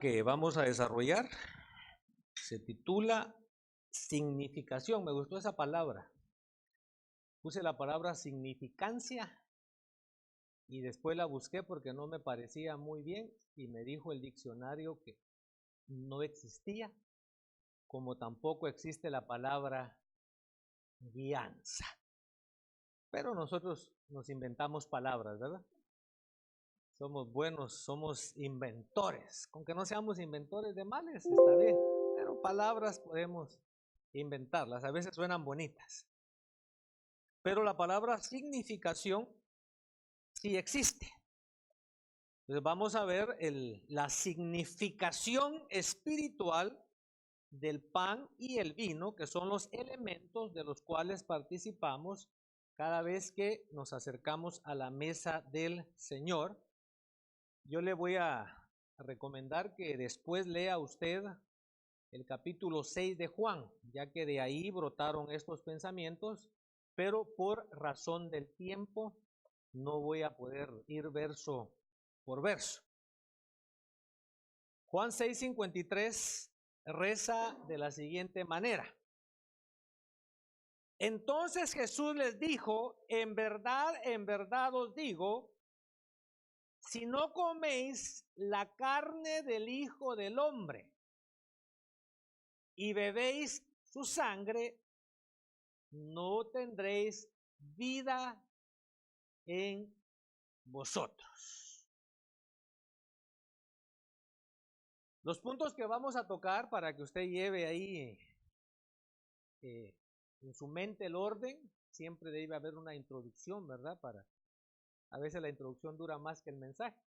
que vamos a desarrollar se titula significación. Me gustó esa palabra. Puse la palabra significancia y después la busqué porque no me parecía muy bien y me dijo el diccionario que no existía, como tampoco existe la palabra guianza. Pero nosotros nos inventamos palabras, ¿verdad? Somos buenos, somos inventores. Con que no seamos inventores de males, está bien. Pero palabras podemos inventarlas. A veces suenan bonitas. Pero la palabra significación sí existe. Entonces vamos a ver la significación espiritual del pan y el vino, que son los elementos de los cuales participamos cada vez que nos acercamos a la mesa del Señor. Yo le voy a recomendar que después lea usted el capítulo 6 de Juan, ya que de ahí brotaron estos pensamientos, pero por razón del tiempo no voy a poder ir verso por verso. Juan 6:53 reza de la siguiente manera. Entonces Jesús les dijo, en verdad os digo, si no coméis la carne del Hijo del Hombre y bebéis su sangre, no tendréis vida en vosotros. Los puntos que vamos a tocar para que usted lleve ahí en su mente el orden, siempre debe haber una introducción, ¿verdad? A veces la introducción dura más que el mensaje.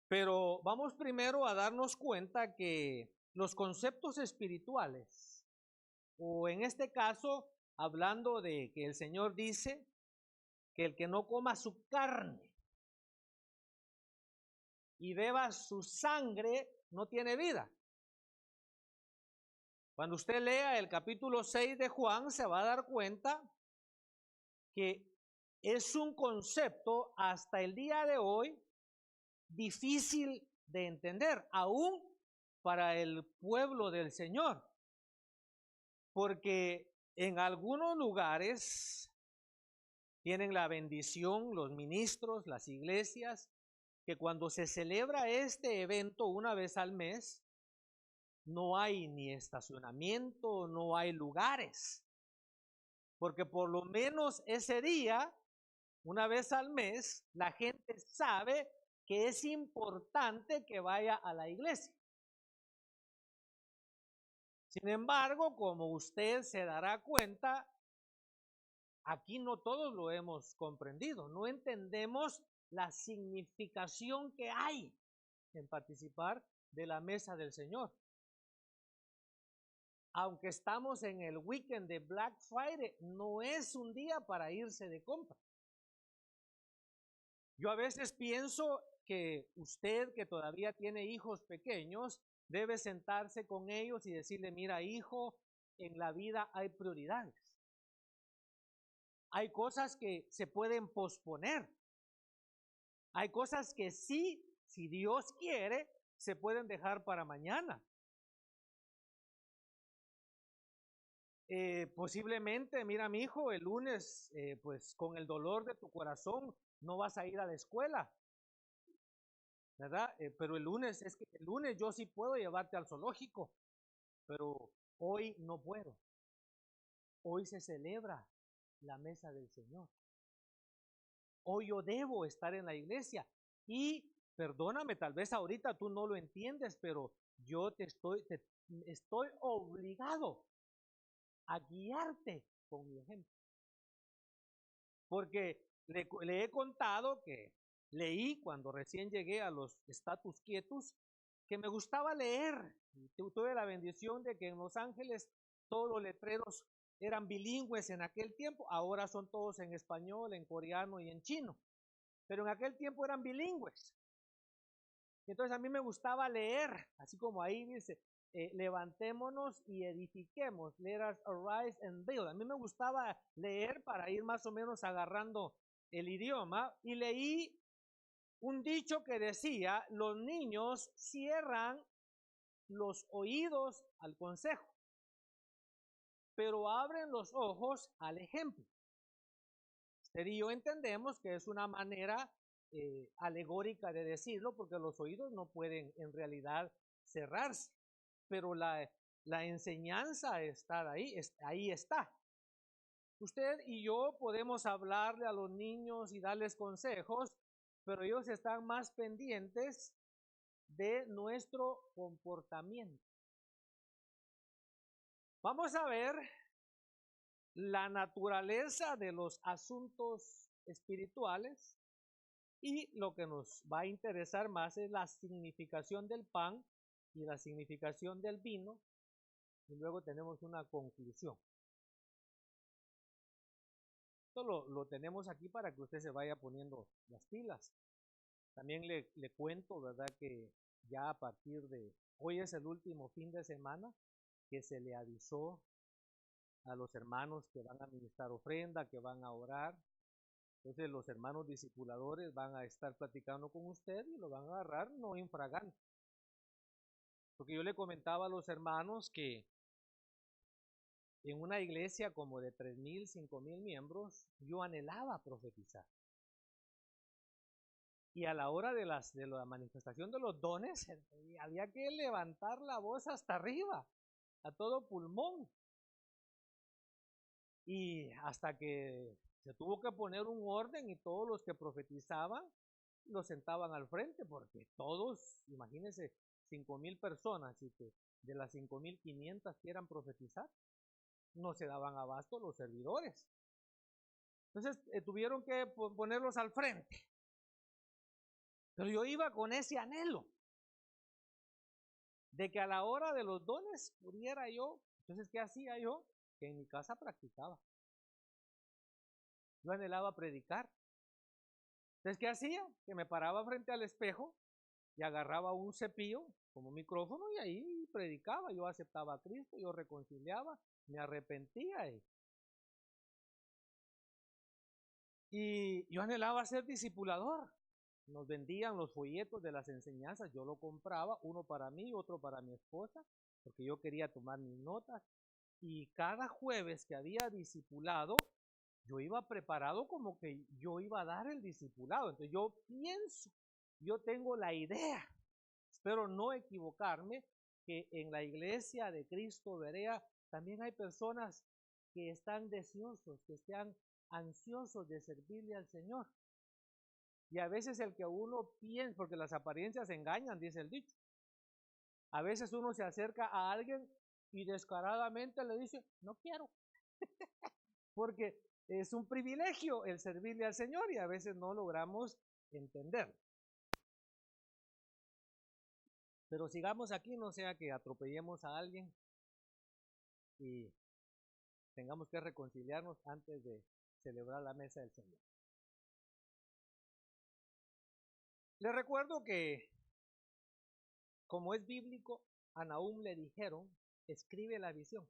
Pero vamos primero a darnos cuenta que los conceptos espirituales, o en este caso, hablando de que el Señor dice que el que no coma su carne y beba su sangre no tiene vida. Cuando usted lea el capítulo 6 de Juan, se va a dar cuenta que es un concepto hasta el día de hoy difícil de entender, aún para el pueblo del Señor, porque en algunos lugares tienen la bendición los ministros, las iglesias, que cuando se celebra este evento una vez al mes, no hay ni estacionamiento, no hay lugares, porque por lo menos ese día, una vez al mes, la gente sabe que es importante que vaya a la iglesia. Sin embargo, como usted se dará cuenta, aquí no todos lo hemos comprendido, no entendemos la significación que hay en participar de la mesa del Señor. Aunque estamos en el weekend de Black Friday, no es un día para irse de compra. Yo a veces pienso que usted que todavía tiene hijos pequeños, debe sentarse con ellos y decirle, mira hijo, en la vida hay prioridades. Hay cosas que se pueden posponer. Hay cosas que sí, si Dios quiere, se pueden dejar para mañana. Posiblemente, mira mi hijo, el lunes, pues con el dolor de tu corazón, no vas a ir a la escuela, ¿verdad? Pero el lunes yo sí puedo llevarte al zoológico, pero hoy no puedo. Hoy se celebra la mesa del Señor. Hoy yo debo estar en la iglesia y perdóname, tal vez ahorita tú no lo entiendes, pero yo estoy obligado a guiarte con mi ejemplo. Porque le he contado que leí cuando recién llegué a los status quietus, que me gustaba leer. Tuve la bendición de que en Los Ángeles todos los letreros eran bilingües en aquel tiempo, ahora son todos en español, en coreano y en chino, pero en aquel tiempo eran bilingües. Entonces a mí me gustaba leer, así como ahí dice, levantémonos y edifiquemos, let us arise and build. A mí me gustaba leer para ir más o menos agarrando el idioma y leí un dicho que decía: los niños cierran los oídos al consejo, pero abren los ojos al ejemplo. Usted y yo entendemos que es una manera alegórica de decirlo, porque los oídos no pueden en realidad cerrarse, pero la enseñanza está ahí, ahí está. Usted y yo podemos hablarle a los niños y darles consejos, pero ellos están más pendientes de nuestro comportamiento. Vamos a ver la naturaleza de los asuntos espirituales, y lo que nos va a interesar más es la significación del pan y la significación del vino, y luego tenemos una conclusión. Esto lo tenemos aquí para que usted se vaya poniendo las pilas. También le cuento, ¿verdad?, que ya a partir de hoy es el último fin de semana que se le avisó a los hermanos que van a administrar ofrenda, que van a orar. Entonces los hermanos discipuladores van a estar platicando con usted y lo van a agarrar no infragante. Porque yo le comentaba a los hermanos que en una iglesia como de 3,000, 5,000 miembros, yo anhelaba profetizar. Y a la hora de la manifestación de los dones, había que levantar la voz hasta arriba, a todo pulmón. Y hasta que se tuvo que poner un orden y todos los que profetizaban los sentaban al frente, porque todos, imagínense, 5,000 personas, y que de las 5,500 quieran profetizar, no se daban abasto los servidores. Entonces tuvieron que ponerlos al frente. Pero yo iba con ese anhelo de que a la hora de los dones pudiera yo. Entonces, ¿qué hacía yo? Que en mi casa practicaba. Yo anhelaba predicar. Entonces, ¿qué hacía? Que me paraba frente al espejo y agarraba un cepillo como micrófono y ahí predicaba. Yo aceptaba a Cristo, yo reconciliaba, me arrepentía. Y yo anhelaba ser discipulador. Nos vendían los folletos de las enseñanzas, yo lo compraba, uno para mí, otro para mi esposa, porque yo quería tomar mis notas. Y cada jueves que había discipulado, yo iba preparado como que yo iba a dar el discipulado. Entonces yo pienso, yo tengo la idea, espero no equivocarme, que en la iglesia de Cristo Berea también hay personas que están deseosos, que están ansiosos de servirle al Señor. Y a veces el que uno piensa, porque las apariencias engañan, dice el dicho. A veces uno se acerca a alguien y descaradamente le dice: no quiero. Porque es un privilegio el servirle al Señor y a veces no logramos entender. Pero sigamos aquí, no sea que atropellemos a alguien y tengamos que reconciliarnos antes de celebrar la mesa del Señor. Les recuerdo que, como es bíblico, a Nahum le dijeron: escribe la visión.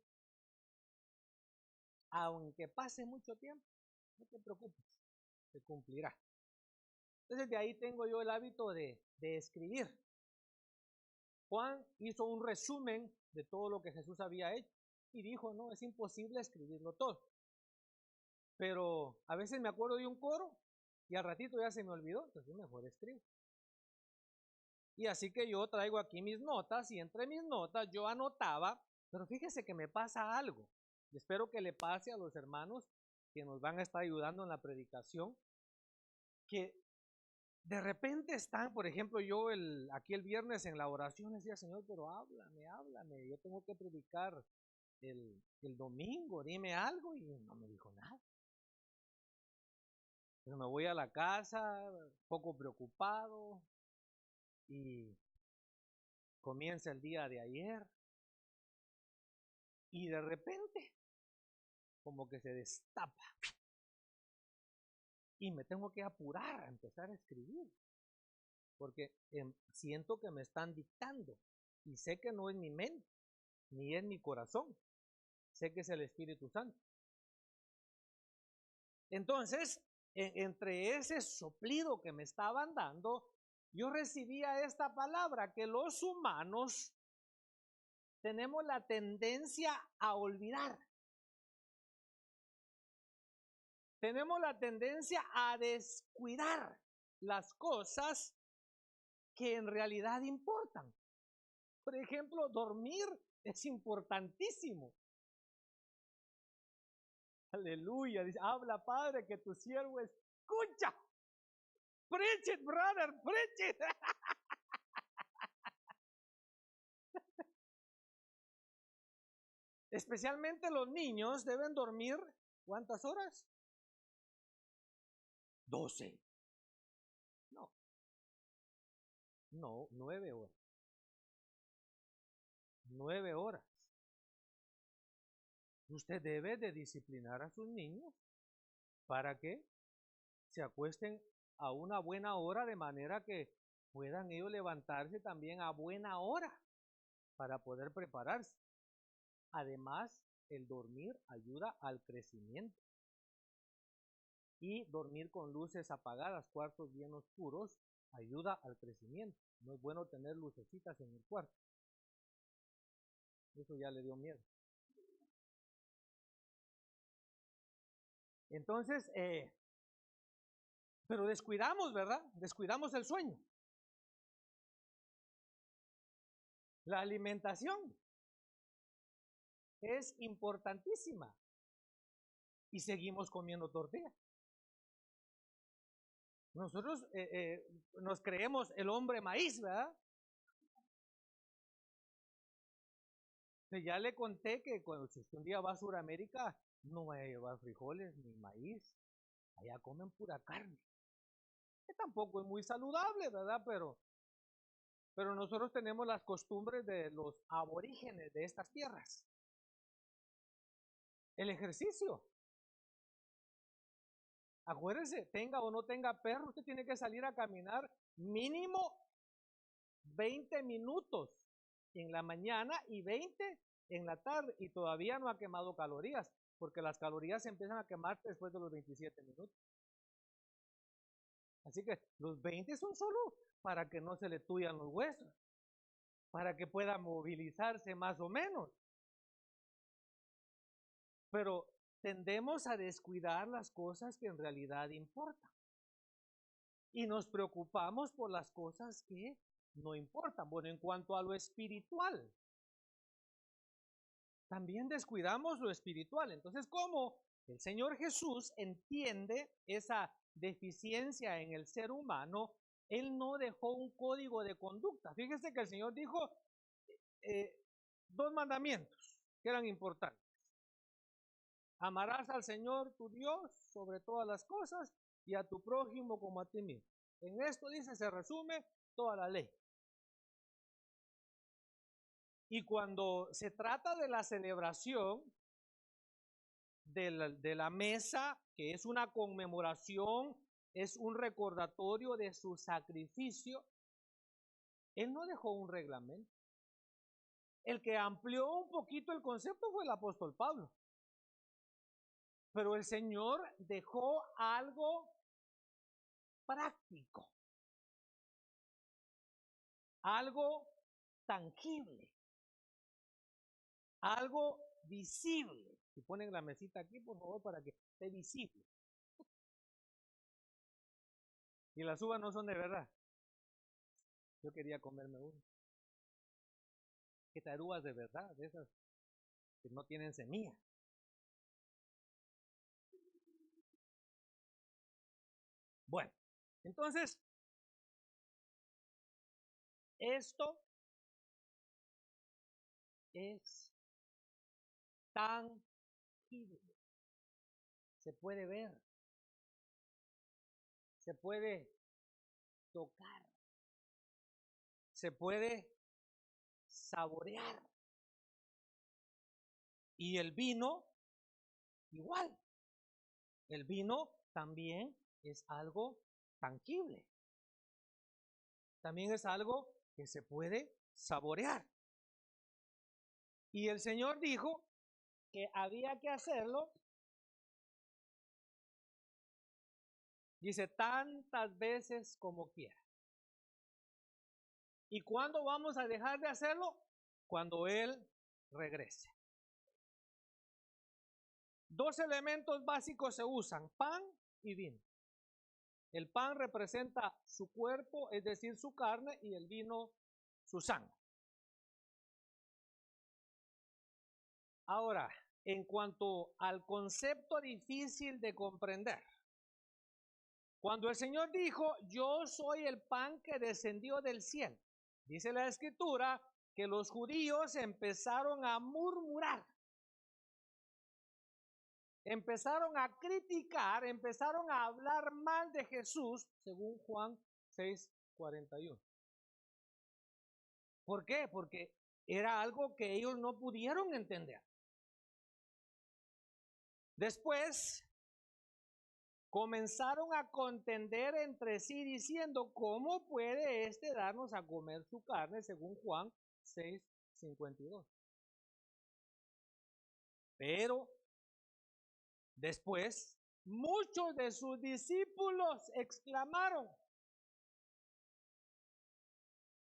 Aunque pase mucho tiempo, no te preocupes, se cumplirá. Entonces de ahí tengo yo el hábito de escribir. Juan hizo un resumen de todo lo que Jesús había hecho y dijo: no, es imposible escribirlo todo. Pero a veces me acuerdo de un coro y al ratito ya se me olvidó, entonces mejor escribo. Y así que yo traigo aquí mis notas y entre mis notas yo anotaba, pero fíjese que me pasa algo. Y espero que le pase a los hermanos que nos van a estar ayudando en la predicación, que de repente están, por ejemplo, yo aquí el viernes en la oración decía: Señor, pero háblame, yo tengo que predicar el domingo, dime algo, y no me dijo nada. Pero me voy a la casa, poco preocupado, y comienza el día de ayer, y de repente, como que se destapa, y me tengo que apurar a empezar a escribir, porque siento que me están dictando, y sé que no es mi mente, ni es mi corazón, sé que es el Espíritu Santo. Entonces, entre ese soplido que me estaban dando, yo recibía esta palabra, que los humanos tenemos la tendencia a olvidar. Tenemos la tendencia a descuidar las cosas que en realidad importan. Por ejemplo, dormir es importantísimo. Aleluya. Dice, habla, Padre, que tu siervo escucha. Preach it, brother, preach it. Especialmente los niños deben dormir, ¿cuántas horas? 12. No, 9 horas. 9 horas. Usted debe de disciplinar a sus niños para que se acuesten a una buena hora, de manera que puedan ellos levantarse también a buena hora para poder prepararse. Además, el dormir ayuda al crecimiento. Y dormir con luces apagadas, cuartos bien oscuros, ayuda al crecimiento. No es bueno tener lucecitas en el cuarto. Eso ya le dio miedo. Entonces, pero descuidamos, ¿verdad? Descuidamos el sueño. La alimentación es importantísima. Y seguimos comiendo tortilla. Nosotros nos creemos el hombre maíz, ¿verdad? Ya le conté que cuando si usted un día va a Sudamérica, no va a llevar frijoles ni maíz. Allá comen pura carne. Que tampoco es muy saludable, ¿verdad? Pero nosotros tenemos las costumbres de los aborígenes de estas tierras. El ejercicio. Acuérdense, tenga o no tenga perro, usted tiene que salir a caminar mínimo 20 minutos en la mañana y 20 en la tarde, y todavía no ha quemado calorías, porque las calorías se empiezan a quemar después de los 27 minutos. Así que los 20 son solo para que no se le tuyan los huesos, para que pueda movilizarse más o menos. Pero tendemos a descuidar las cosas que en realidad importan. Y nos preocupamos por las cosas que no importan. Bueno, en cuanto a lo espiritual, también descuidamos lo espiritual. Entonces, ¿cómo el Señor Jesús entiende esa deficiencia en el ser humano? Él no dejó un código de conducta. Fíjese que el Señor dijo 2 mandamientos que eran importantes. Amarás al Señor tu Dios sobre todas las cosas y a tu prójimo como a ti mismo. En esto, dice, se resume toda la ley. Y cuando se trata de la celebración de la mesa, que es una conmemoración, es un recordatorio de su sacrificio, Él no dejó un reglamento. El que amplió un poquito el concepto fue el apóstol Pablo. Pero el Señor dejó algo práctico, algo tangible, algo visible. Si ponen la mesita aquí, por favor, para que esté visible. Y las uvas no son de verdad. Yo quería comerme una. ¿Qué tal uvas de verdad? De esas que no tienen semilla. Bueno, entonces, esto es tangible. Se puede ver. Se puede tocar. Se puede saborear. Y el vino, igual. El vino también es algo tangible. También es algo que se puede saborear. Y el Señor dijo que había que hacerlo Dice, tantas veces como quiera. ¿Y cuándo vamos a dejar de hacerlo? Cuando Él regrese. Dos elementos básicos se usan, pan y vino. El pan representa su cuerpo, es decir, su carne, y el vino, su sangre. Ahora, en cuanto al concepto difícil de comprender, cuando el Señor dijo, yo soy el pan que descendió del cielo, dice la Escritura que los judíos empezaron a murmurar, empezaron a criticar, empezaron a hablar mal de Jesús, según Juan 6:41. ¿Por qué? Porque era algo que ellos no pudieron entender. Después comenzaron a contender entre sí diciendo, ¿cómo puede éste darnos a comer su carne? Según Juan 6:52. Pero después muchos de sus discípulos exclamaron.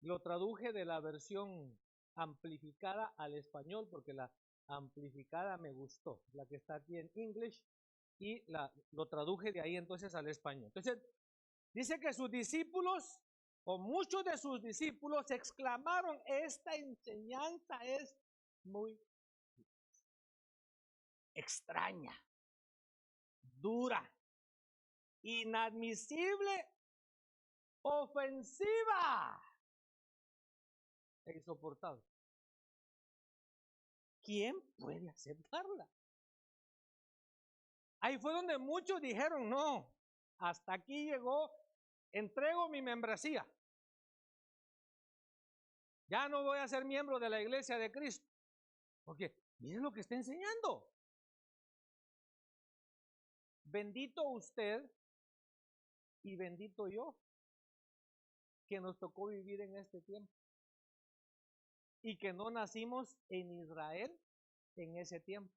Lo traduje de la versión amplificada al español porque la amplificada me gustó, la que está aquí en English, y lo traduje de ahí entonces al español. Entonces, dice que sus discípulos, o muchos de sus discípulos, exclamaron, esta enseñanza es muy extraña, dura, inadmisible, ofensiva e insoportable. ¿Quién puede aceptarla? Ahí fue donde muchos dijeron, no, hasta aquí llegó, entrego mi membresía. Ya no voy a ser miembro de la iglesia de Cristo. Porque miren lo que está enseñando. Bendito usted y bendito yo, que nos tocó vivir en este tiempo. Y que no nacimos en Israel en ese tiempo.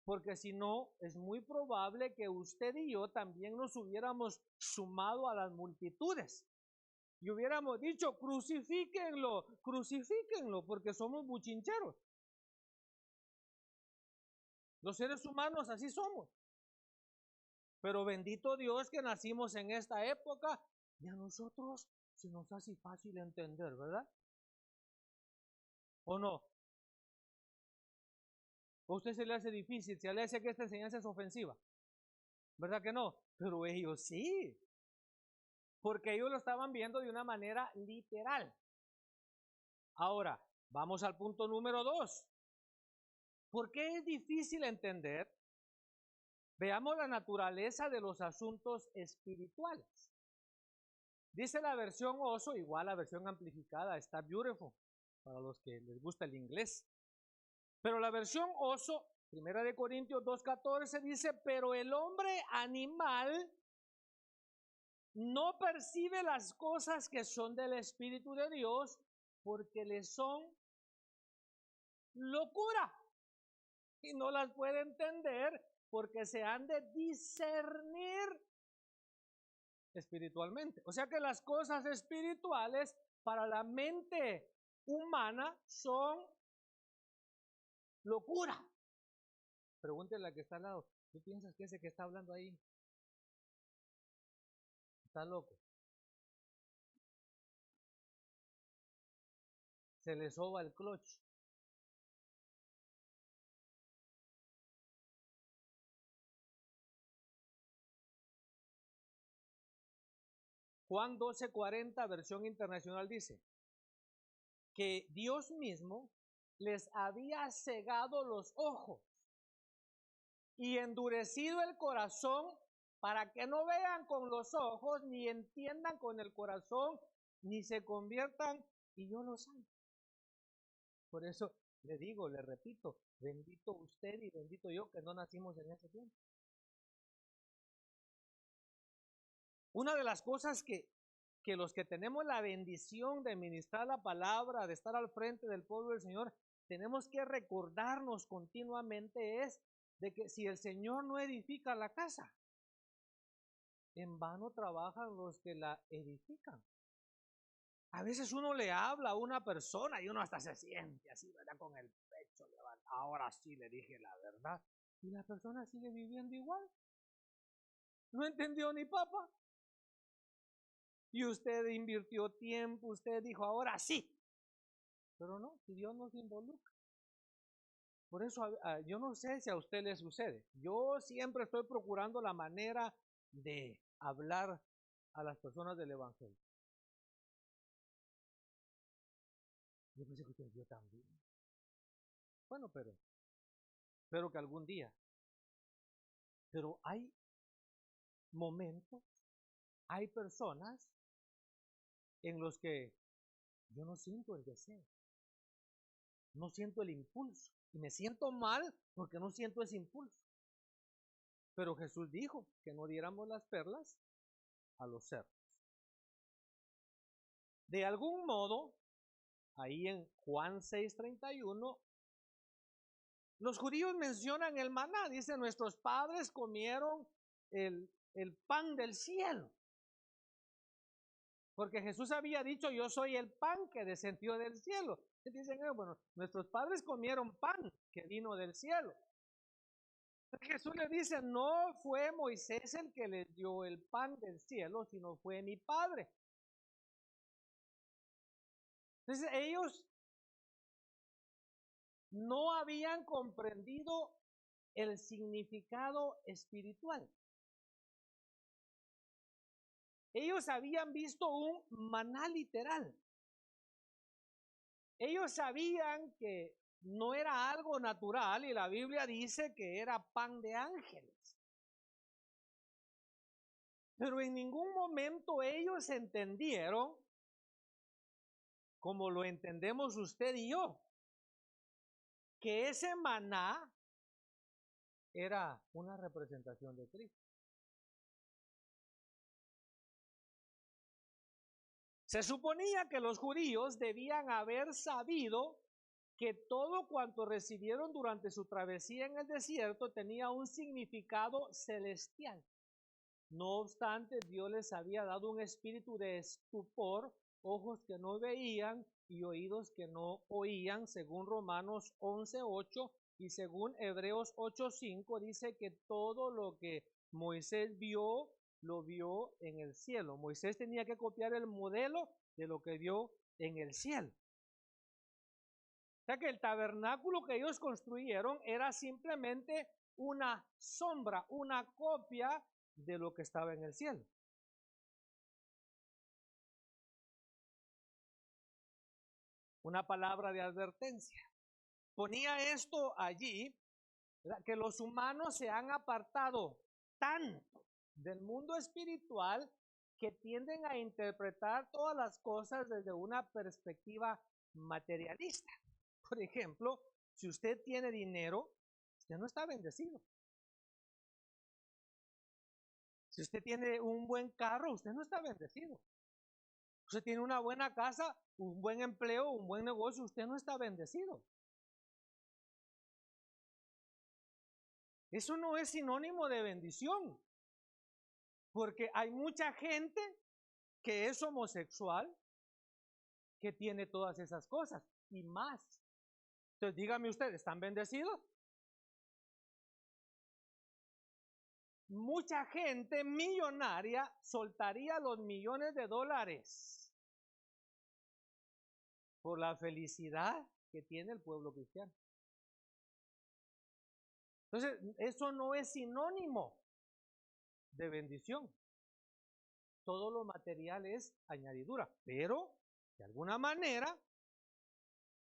Porque si no, es muy probable que usted y yo también nos hubiéramos sumado a las multitudes. Y hubiéramos dicho, crucifíquenlo, crucifíquenlo, porque somos buchincheros. Los seres humanos así somos. Pero bendito Dios que nacimos en esta época y a nosotros se nos hace fácil entender, ¿verdad? ¿O no? ¿O a usted se le hace difícil? Se le hace que esta enseñanza es ofensiva. ¿Verdad que no? Pero ellos sí. Porque ellos lo estaban viendo de una manera literal. Ahora, vamos al punto número 2. ¿Por qué es difícil entender? Veamos la naturaleza de los asuntos espirituales. Dice la versión Oso, igual la versión amplificada, está beautiful, para los que les gusta el inglés. Pero la versión Oso, 1 Corintios 2:14, dice, pero el hombre animal no percibe las cosas que son del Espíritu de Dios porque le son locura y no las puede entender porque se han de discernir espiritualmente. O sea que las cosas espirituales para la mente humana son locura. Pregúntele a la que está al lado, ¿tú piensas que ese que está hablando ahí está loco? Se le soba el clutch. Juan 12:40, versión internacional, dice que Dios mismo les había cegado los ojos y endurecido el corazón para que no vean con los ojos, ni entiendan con el corazón, ni se conviertan y yo los amo. Por eso le digo, le repito, bendito usted y bendito yo que no nacimos en ese tiempo. Una de las cosas que los que tenemos la bendición de ministrar la palabra, de estar al frente del pueblo del Señor, tenemos que recordarnos continuamente es de que si el Señor no edifica la casa, en vano trabajan los que la edifican. A veces uno le habla a una persona y uno hasta se siente así, ¿verdad? Con el pecho levantado. Ahora sí le dije la verdad. Y la persona sigue viviendo igual. No entendió ni papa. Y usted invirtió tiempo, usted dijo, ahora sí. Pero no, si Dios no se involucra. Por eso yo no sé si a usted le sucede. Yo siempre estoy procurando la manera de hablar a las personas del Evangelio. Yo pensé que usted, yo también. Bueno, pero espero que algún día. Pero hay momentos, hay personas en los que yo no siento el deseo, no siento el impulso. Y me siento mal porque no siento ese impulso. Pero Jesús dijo que no diéramos las perlas a los cerdos. De algún modo, ahí en Juan 6:31, los judíos mencionan el maná. Dice, nuestros padres comieron el pan del cielo. Porque Jesús había dicho, yo soy el pan que descendió del cielo. Y dicen, bueno, nuestros padres comieron pan que vino del cielo. Jesús le dice, no fue Moisés el que les dio el pan del cielo, sino fue mi Padre. Entonces ellos no habían comprendido el significado espiritual. Ellos habían visto un maná literal. Ellos sabían que no era algo natural y la Biblia dice que era pan de ángeles. Pero en ningún momento ellos entendieron, como lo entendemos usted y yo, que ese maná era una representación de Cristo. Se suponía que los judíos debían haber sabido que todo cuanto recibieron durante su travesía en el desierto tenía un significado celestial. No obstante, Dios les había dado un espíritu de estupor, ojos que no veían y oídos que no oían, según Romanos 11:8 y según Hebreos 8:5 dice que todo lo que Moisés vio, lo vio en el cielo. Moisés tenía que copiar el modelo de lo que vio en el cielo. O sea que el tabernáculo que ellos construyeron era simplemente una sombra, una copia de lo que estaba en el cielo. Una palabra de advertencia. Ponía esto allí, ¿verdad? Que los humanos se han apartado tanto del mundo espiritual que tienden a interpretar todas las cosas desde una perspectiva materialista. Por ejemplo, si usted tiene dinero, usted no está bendecido. Si usted tiene un buen carro, usted no está bendecido. Usted tiene una buena casa, un buen empleo, un buen negocio, usted no está bendecido. Eso no es sinónimo de bendición. Porque hay mucha gente que es homosexual que tiene todas esas cosas y más. Entonces dígame usted, ¿están bendecidos? Mucha gente millonaria soltaría los millones de dólares por la felicidad que tiene el pueblo cristiano. Entonces, eso no es sinónimo de bendición. Todo lo material es añadidura, pero de alguna manera,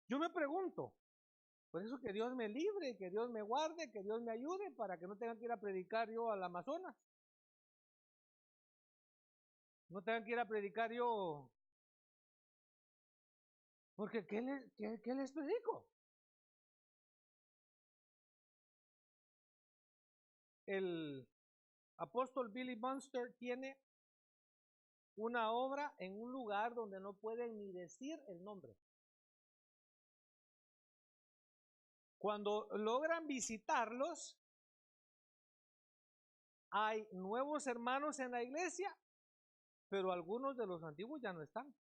yo me pregunto, por eso que Dios me libre, que Dios me guarde, que Dios me ayude para que no tenga que ir a predicar yo al Amazonas. No tenga que ir a predicar yo. Porque ¿qué les predico? El apóstol Billy Munster tiene una obra en un lugar donde no pueden ni decir el nombre. Cuando logran visitarlos, Hay nuevos hermanos en la iglesia, pero algunos de los antiguos ya no están.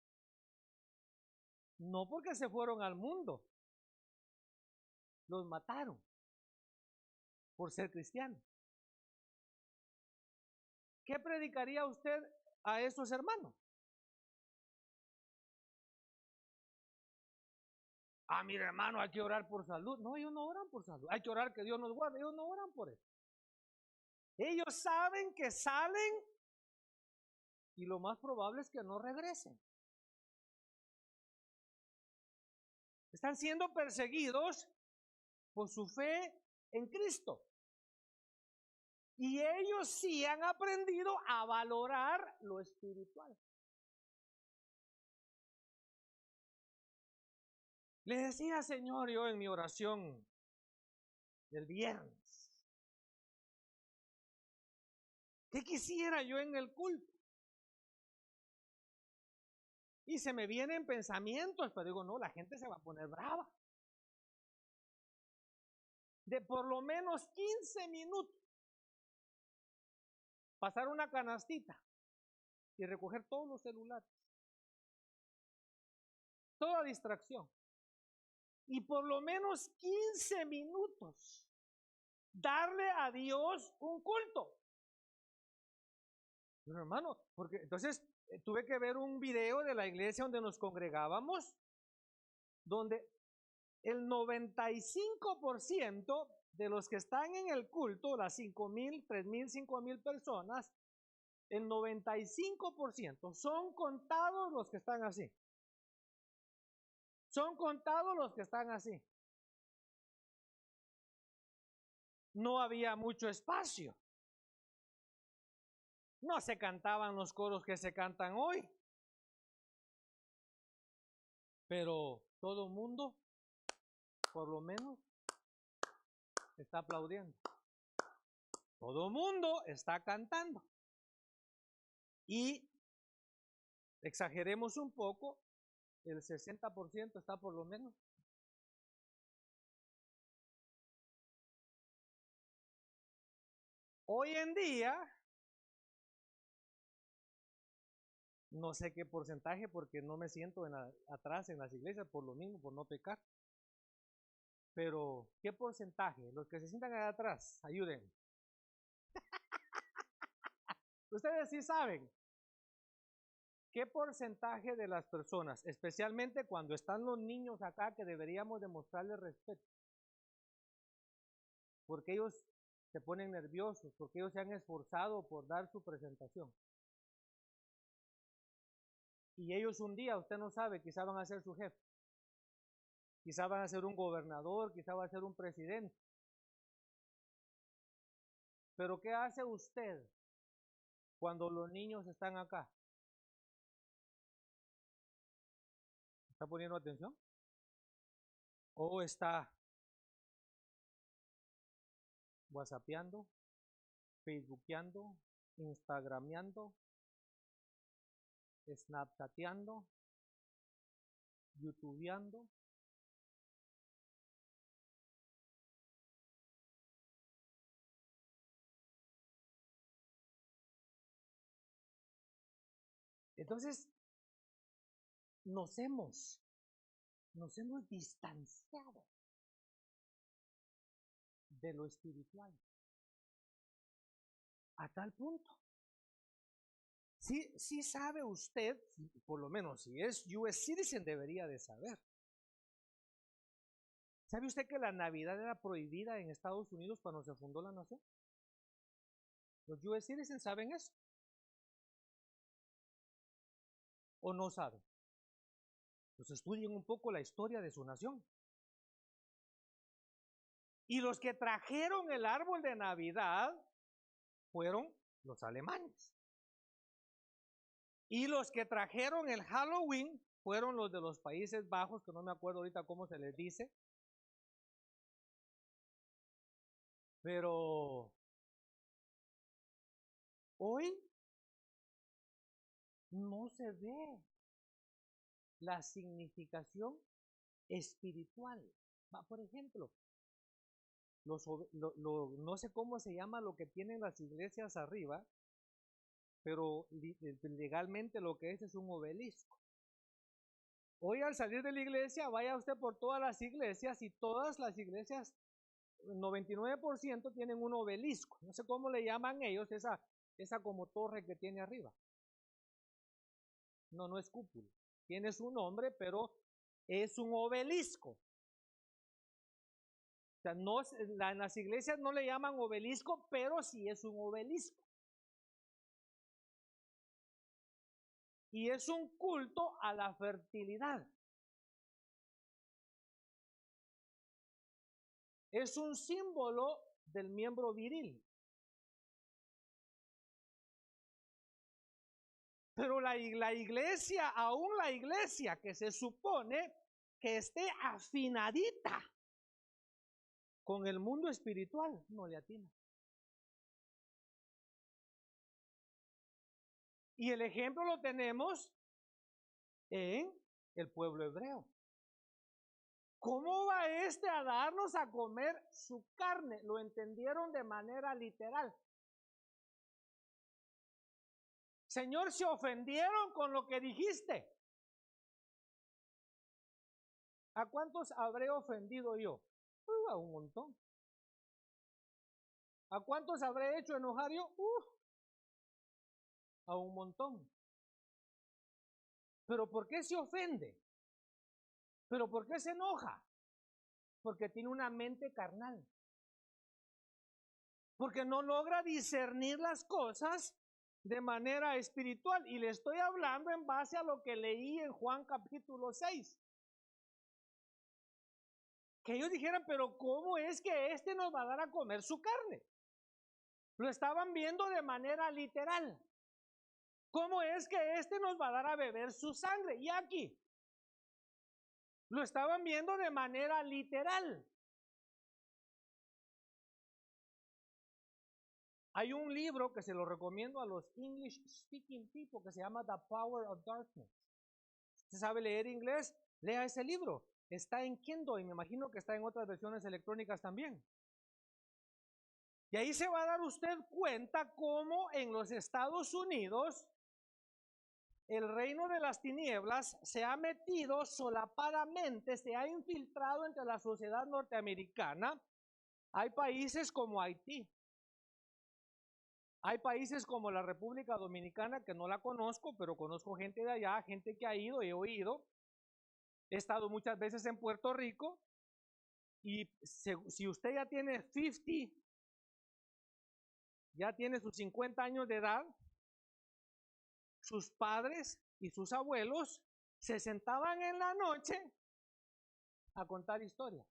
No porque se fueron al mundo, los mataron por ser cristianos. ¿Qué predicaría usted a esos hermanos? Ah, mire hermano, hay que orar por salud. No, ellos no oran por salud. Hay que orar que Dios nos guarde. Ellos no oran por eso. Ellos saben que salen y lo más probable es que no regresen. Están siendo perseguidos por su fe en Cristo. Y ellos sí han aprendido a valorar lo espiritual. Le decía, Señor, yo en mi oración del viernes, ¿qué quisiera yo en el culto? Y se me vienen pensamientos, pero digo, no, la gente se va a poner brava. De por lo menos 15 minutos, pasar una canastita y recoger todos los celulares. Toda distracción. Y por lo menos 15 minutos, darle a Dios un culto. Pero hermano, porque entonces tuve que ver un video de la iglesia donde nos congregábamos, donde el 95% de los que están en el culto, las 5,000, 3,000, 5,000 personas, el 95% son contados los que están así. Son contados los que están así. No había mucho espacio. No se cantaban los coros que se cantan hoy. Pero todo el mundo, por lo menos, está aplaudiendo. Todo el mundo está cantando. Y exageremos un poco, el 60% está por lo menos. Hoy en día, no sé qué porcentaje porque no me siento atrás en las iglesias por lo mismo, por no pecar. Pero, ¿qué porcentaje? Los que se sientan allá atrás, ayuden. Ustedes sí saben qué porcentaje de las personas, especialmente cuando están los niños acá, que deberíamos demostrarles respeto, porque ellos se ponen nerviosos, porque ellos se han esforzado por dar su presentación. Y ellos un día, usted no sabe, quizá van a ser su jefe, quizá van a ser un gobernador, quizá va a ser un presidente. Pero ¿qué hace usted cuando los niños están acá? ¿Está poniendo atención? ¿O está whatsappeando, facebookeando, instagrameando, snapchateando, youtubeando? Entonces, nos hemos distanciado de lo espiritual a tal punto. Sí sabe usted, por lo menos si es US Citizen debería de saber. ¿Sabe usted que la Navidad era prohibida en Estados Unidos cuando se fundó la nación? ¿Los US Citizen saben eso? ¿O no saben? Pues estudien un poco la historia de su nación. Y los que trajeron el árbol de Navidad fueron los alemanes. Y los que trajeron el Halloween fueron los de los Países Bajos, que no me acuerdo ahorita cómo se les dice. Pero hoy no se ve la significación espiritual. Por ejemplo, no sé cómo se llama lo que tienen las iglesias arriba, pero legalmente lo que es un obelisco. Hoy al salir de la iglesia, vaya usted por todas las iglesias y todas las iglesias, 99% tienen un obelisco. No sé cómo le llaman ellos esa como torre que tiene arriba. No es cúpula. Tiene su nombre, pero es un obelisco. O sea, en las iglesias no le llaman obelisco, pero sí es un obelisco. Y es un culto a la fertilidad. Es un símbolo del miembro viril. Pero la iglesia, aún la iglesia que se supone que esté afinadita con el mundo espiritual, no le atina. Y el ejemplo lo tenemos en el pueblo hebreo. ¿Cómo va a darnos a comer su carne? Lo entendieron de manera literal. Señor, se ofendieron con lo que dijiste. ¿A cuántos habré ofendido yo? A un montón. ¿A cuántos habré hecho enojar yo? A un montón. ¿Pero por qué se ofende? ¿Pero por qué se enoja? Porque tiene una mente carnal. Porque no logra discernir las cosas de manera espiritual. Y le estoy hablando en base a lo que leí en Juan capítulo 6. Que ellos dijeran, pero ¿cómo es que este nos va a dar a comer su carne? Lo estaban viendo de manera literal. ¿Cómo es que este nos va a dar a beber su sangre? Y aquí lo estaban viendo de manera literal. Hay un libro que se lo recomiendo a los English speaking people que se llama The Power of Darkness. ¿Usted sabe leer inglés? Lea ese libro. Está en Kindle y me imagino que está en otras versiones electrónicas también. Y ahí se va a dar usted cuenta cómo en los Estados Unidos el reino de las tinieblas se ha metido solapadamente, se ha infiltrado entre la sociedad norteamericana. Hay países como Haití. Hay países como la República Dominicana, que no la conozco, pero conozco gente de allá, gente que ha ido, he oído. He estado muchas veces en Puerto Rico y si usted ya tiene 50, ya tiene sus 50 años de edad, sus padres y sus abuelos se sentaban en la noche a contar historias.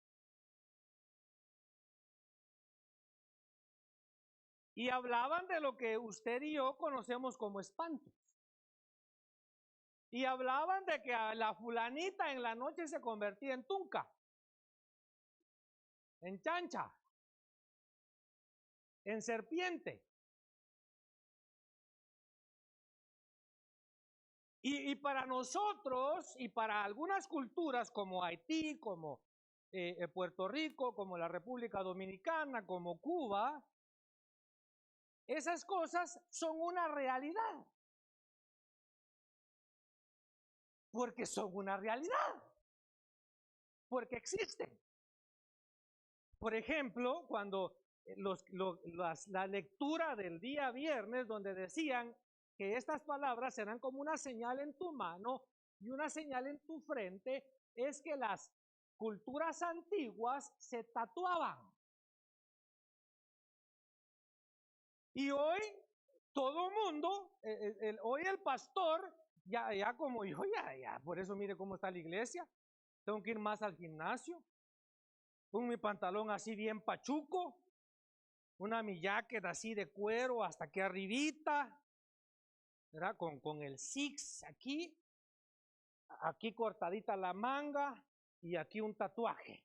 Y hablaban de lo que usted y yo conocemos como espantos. Y hablaban de que a la fulanita en la noche se convertía en tunca, en chancha, en serpiente. Y para nosotros y para algunas culturas como Haití, como Puerto Rico, como la República Dominicana, como Cuba, esas cosas son una realidad. Porque son una realidad. Porque existen. Por ejemplo, cuando la lectura del día viernes, donde decían que estas palabras serán como una señal en tu mano y una señal en tu frente, es que las culturas antiguas se tatuaban. Y hoy todo mundo, hoy el pastor, ya como yo, ya, por eso mire cómo está la iglesia, tengo que ir más al gimnasio, con mi pantalón así bien pachuco, una mi jacket así de cuero hasta aquí arribita, ¿verdad? Con el six aquí cortadita la manga y aquí un tatuaje.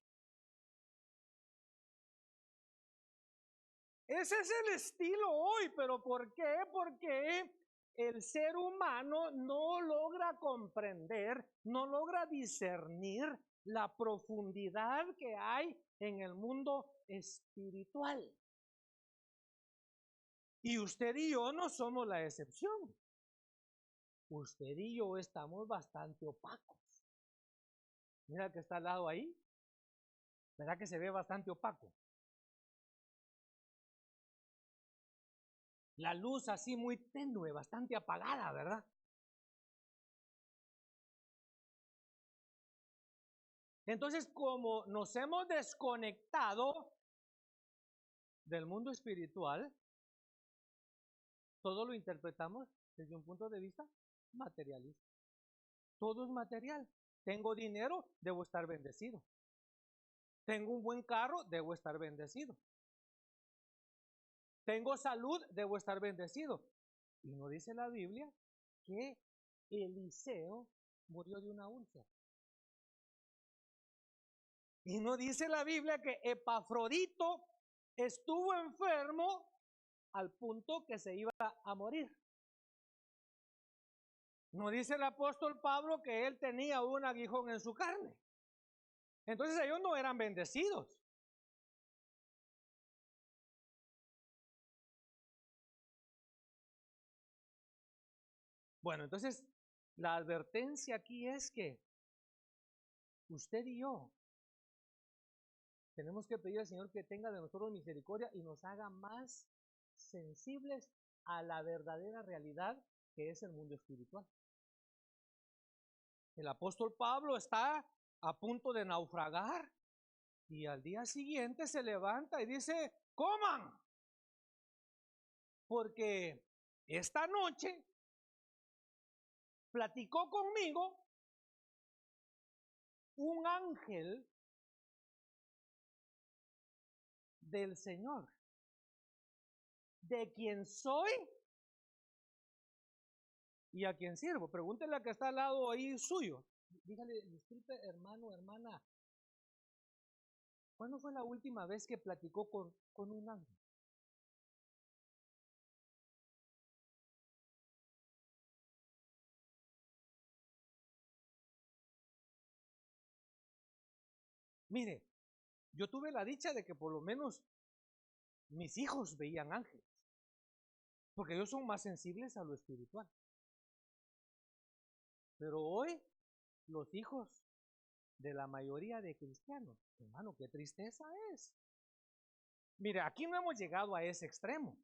Ese es el estilo hoy, pero ¿por qué? Porque el ser humano no logra comprender, no logra discernir la profundidad que hay en el mundo espiritual. Y usted y yo no somos la excepción. Usted y yo estamos bastante opacos. Mira el que está al lado ahí. ¿Verdad que se ve bastante opaco? La luz así muy tenue, bastante apagada, ¿verdad? Entonces, como nos hemos desconectado del mundo espiritual, todo lo interpretamos desde un punto de vista materialista. Todo es material. Tengo dinero, debo estar bendecido. Tengo un buen carro, debo estar bendecido. Tengo salud, debo estar bendecido. Y no dice la Biblia que Eliseo murió de una úlcera. Y no dice la Biblia que Epafrodito estuvo enfermo al punto que se iba a morir. No dice el apóstol Pablo que él tenía un aguijón en su carne. Entonces ellos no eran bendecidos. Bueno, entonces la advertencia aquí es que usted y yo tenemos que pedir al Señor que tenga de nosotros misericordia y nos haga más sensibles a la verdadera realidad que es el mundo espiritual. El apóstol Pablo está a punto de naufragar y al día siguiente se levanta y dice, coman, porque esta noche platicó conmigo un ángel del Señor, de quien soy y a quien sirvo. Pregúntele a que está al lado ahí suyo. Dígale, disculpe, hermano, hermana, ¿cuándo fue la última vez que platicó con un ángel? Mire, yo tuve la dicha de que por lo menos mis hijos veían ángeles, porque ellos son más sensibles a lo espiritual. Pero hoy los hijos de la mayoría de cristianos, hermano, qué tristeza es. Mire, aquí no hemos llegado a ese extremo,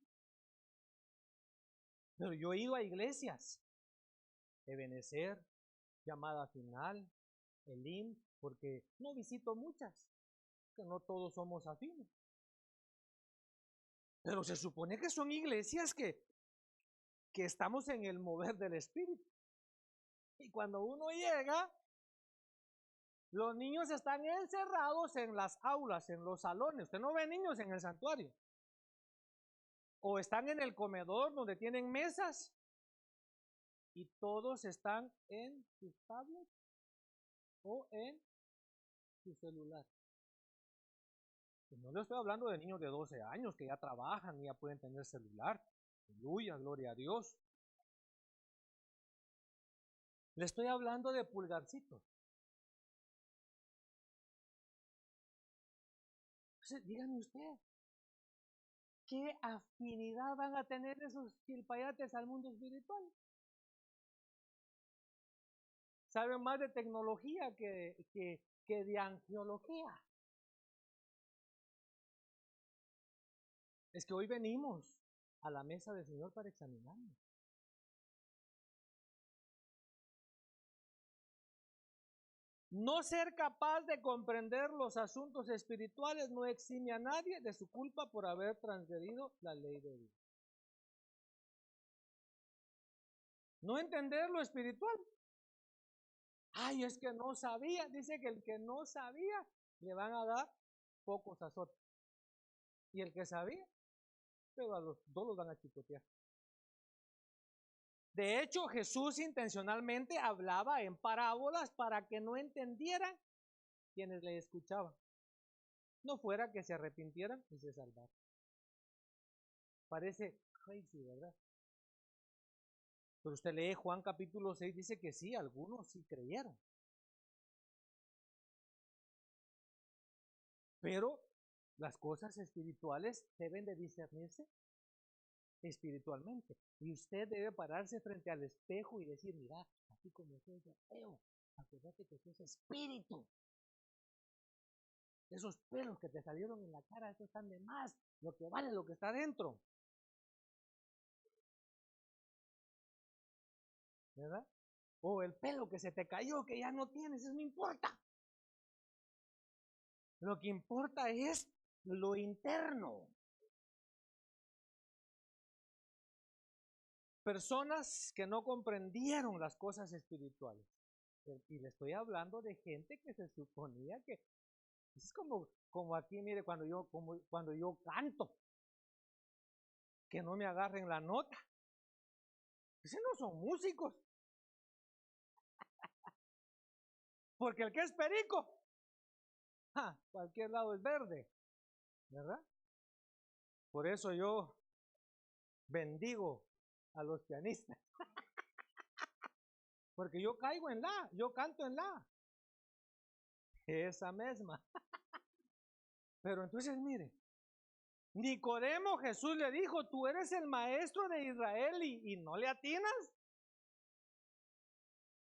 pero yo he ido a iglesias, Ebenecer, Llamada Final, Elim, porque no visito muchas, que no todos somos afines. Pero se supone que son iglesias que estamos en el mover del Espíritu. Y cuando uno llega, los niños están encerrados en las aulas, en los salones. Usted no ve niños en el santuario. O están en el comedor donde tienen mesas y todos están en sus tablets o en su celular. Pues no le estoy hablando de niños de 12 años que ya trabajan y ya pueden tener celular. Aleluya, gloria a Dios. Le estoy hablando de pulgarcitos. Entonces, dígame usted, ¿qué afinidad van a tener esos chilpayates al mundo espiritual? Saben más de tecnología que de angiología. Es que hoy venimos a la mesa del Señor para examinarnos. No ser capaz de comprender los asuntos espirituales no exime a nadie de su culpa por haber transgredido la ley de Dios. No entender lo espiritual. Ay, es que no sabía. Dice que el que no sabía le van a dar pocos azotes. Y el que sabía, pero a los dos los van a chicotear. De hecho, Jesús intencionalmente hablaba en parábolas para que no entendieran quienes le escuchaban. No fuera que se arrepintieran y se salvaran. Parece crazy, ¿verdad? Pero usted lee Juan capítulo 6, dice que sí, algunos sí creyeron. Pero las cosas espirituales deben de discernirse espiritualmente. Y usted debe pararse frente al espejo y decir, mira, así como soy yo feo, acuérdate que sos espíritu. Esos pelos que te salieron en la cara, esos están de más. Lo que vale es lo que está dentro. ¿Verdad? O el pelo que se te cayó, que ya no tienes, eso no importa. Lo que importa es lo interno. Personas que no comprendieron las cosas espirituales. Y le estoy hablando de gente que se suponía que es como aquí, mire, cuando yo canto, que no me agarren la nota. Esos no son músicos. Porque el que es perico, cualquier lado es verde, ¿verdad? Por eso yo bendigo a los pianistas. Porque yo caigo en la, yo canto en la. Esa misma. Pero entonces, mire, Nicodemo, Jesús le dijo, tú eres el maestro de Israel y no le atinas.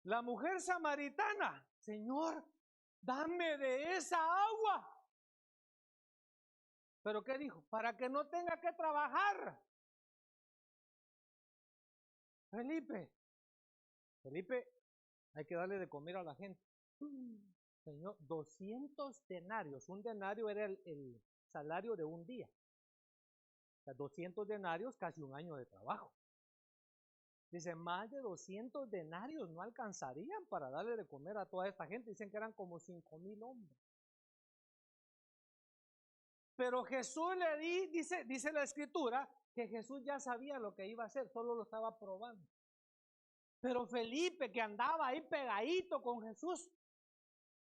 La mujer samaritana, Señor, dame de esa agua. ¿Pero qué dijo? Para que no tenga que trabajar. Felipe, hay que darle de comer a la gente. Señor, 200 denarios. Un denario era el salario de un día. O sea, 200 denarios, casi un año de trabajo. Dice, más de 200 denarios no alcanzarían para darle de comer a toda esta gente. Dicen que eran como 5,000 hombres. Pero Jesús dice la escritura, que Jesús ya sabía lo que iba a hacer, solo lo estaba probando. Pero Felipe, que andaba ahí pegadito con Jesús,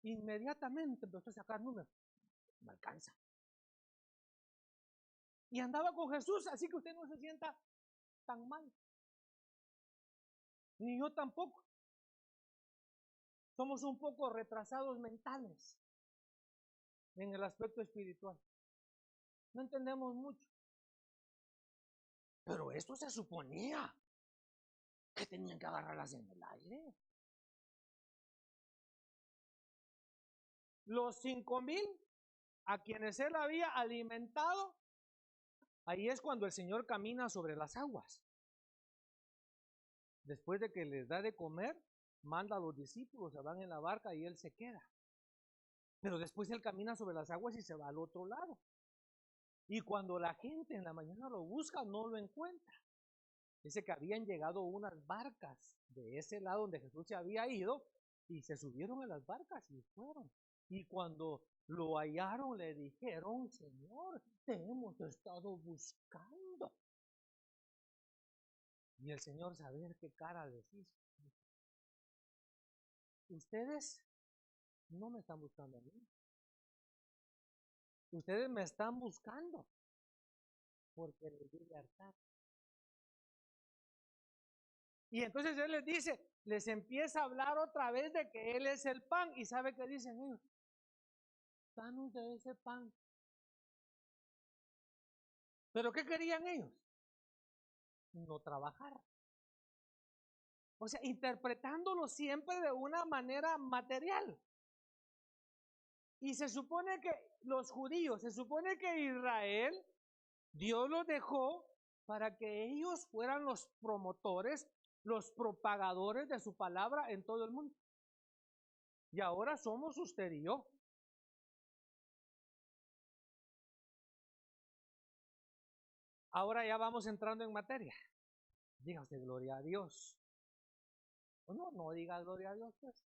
inmediatamente empezó a sacar números. Me alcanza. Y andaba con Jesús, así que usted no se sienta tan mal. Ni yo tampoco. Somos un poco retrasados mentales en el aspecto espiritual. No entendemos mucho. Pero esto se suponía que tenían que agarrarlas en el aire. Los 5,000 a quienes él había alimentado, ahí es cuando el Señor camina sobre las aguas. Después de que les da de comer, manda a los discípulos, se van en la barca y él se queda. Pero después él camina sobre las aguas y se va al otro lado. Y cuando la gente en la mañana lo busca, no lo encuentra. Dice que habían llegado unas barcas de ese lado donde Jesús se había ido y se subieron a las barcas y fueron. Y cuando lo hallaron, le dijeron, Señor, te hemos estado buscando. Y el Señor, saber qué cara les hizo. Ustedes no me están buscando a mí. Ustedes me están buscando porque les di libertad. Y entonces Él les dice, les empieza a hablar otra vez de que Él es el pan. ¿Y sabe qué dicen ellos? Danos de ese pan. ¿Pero qué querían ellos? No trabajar. O sea, interpretándolo siempre de una manera material. Y se supone que los judíos, se supone que Israel, Dios los dejó para que ellos fueran los promotores, los propagadores de su palabra en todo el mundo. Y ahora somos usted y yo. Ahora ya vamos entrando en materia. Diga usted, gloria a Dios. O no diga gloria a Dios, pues.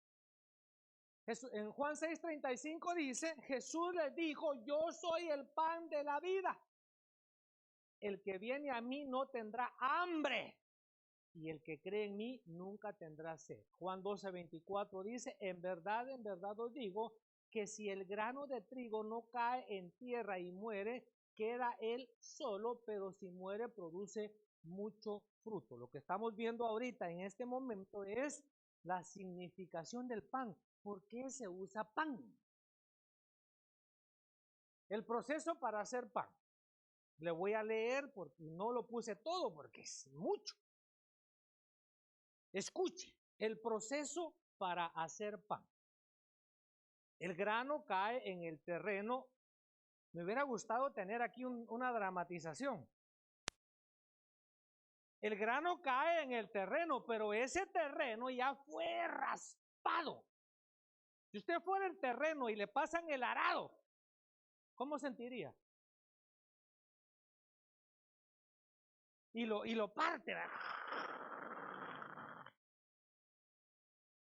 En Juan 6:35 dice, Jesús les dijo, yo soy el pan de la vida. El que viene a mí no tendrá hambre, y el que cree en mí nunca tendrá sed. Juan 12:24 dice, en verdad os digo, que si el grano de trigo no cae en tierra y muere, queda él solo, pero si muere produce mucho fruto. Lo que estamos viendo ahorita en este momento es la significación del pan. ¿Por qué se usa pan? El proceso para hacer pan. Le voy a leer porque no lo puse todo porque es mucho. Escuche, el proceso para hacer pan. El grano cae en el terreno. Me hubiera gustado tener aquí una dramatización. El grano cae en el terreno, pero ese terreno ya fue raspado. Si usted fuera el terreno y le pasan el arado, ¿cómo sentiría? Y lo parte.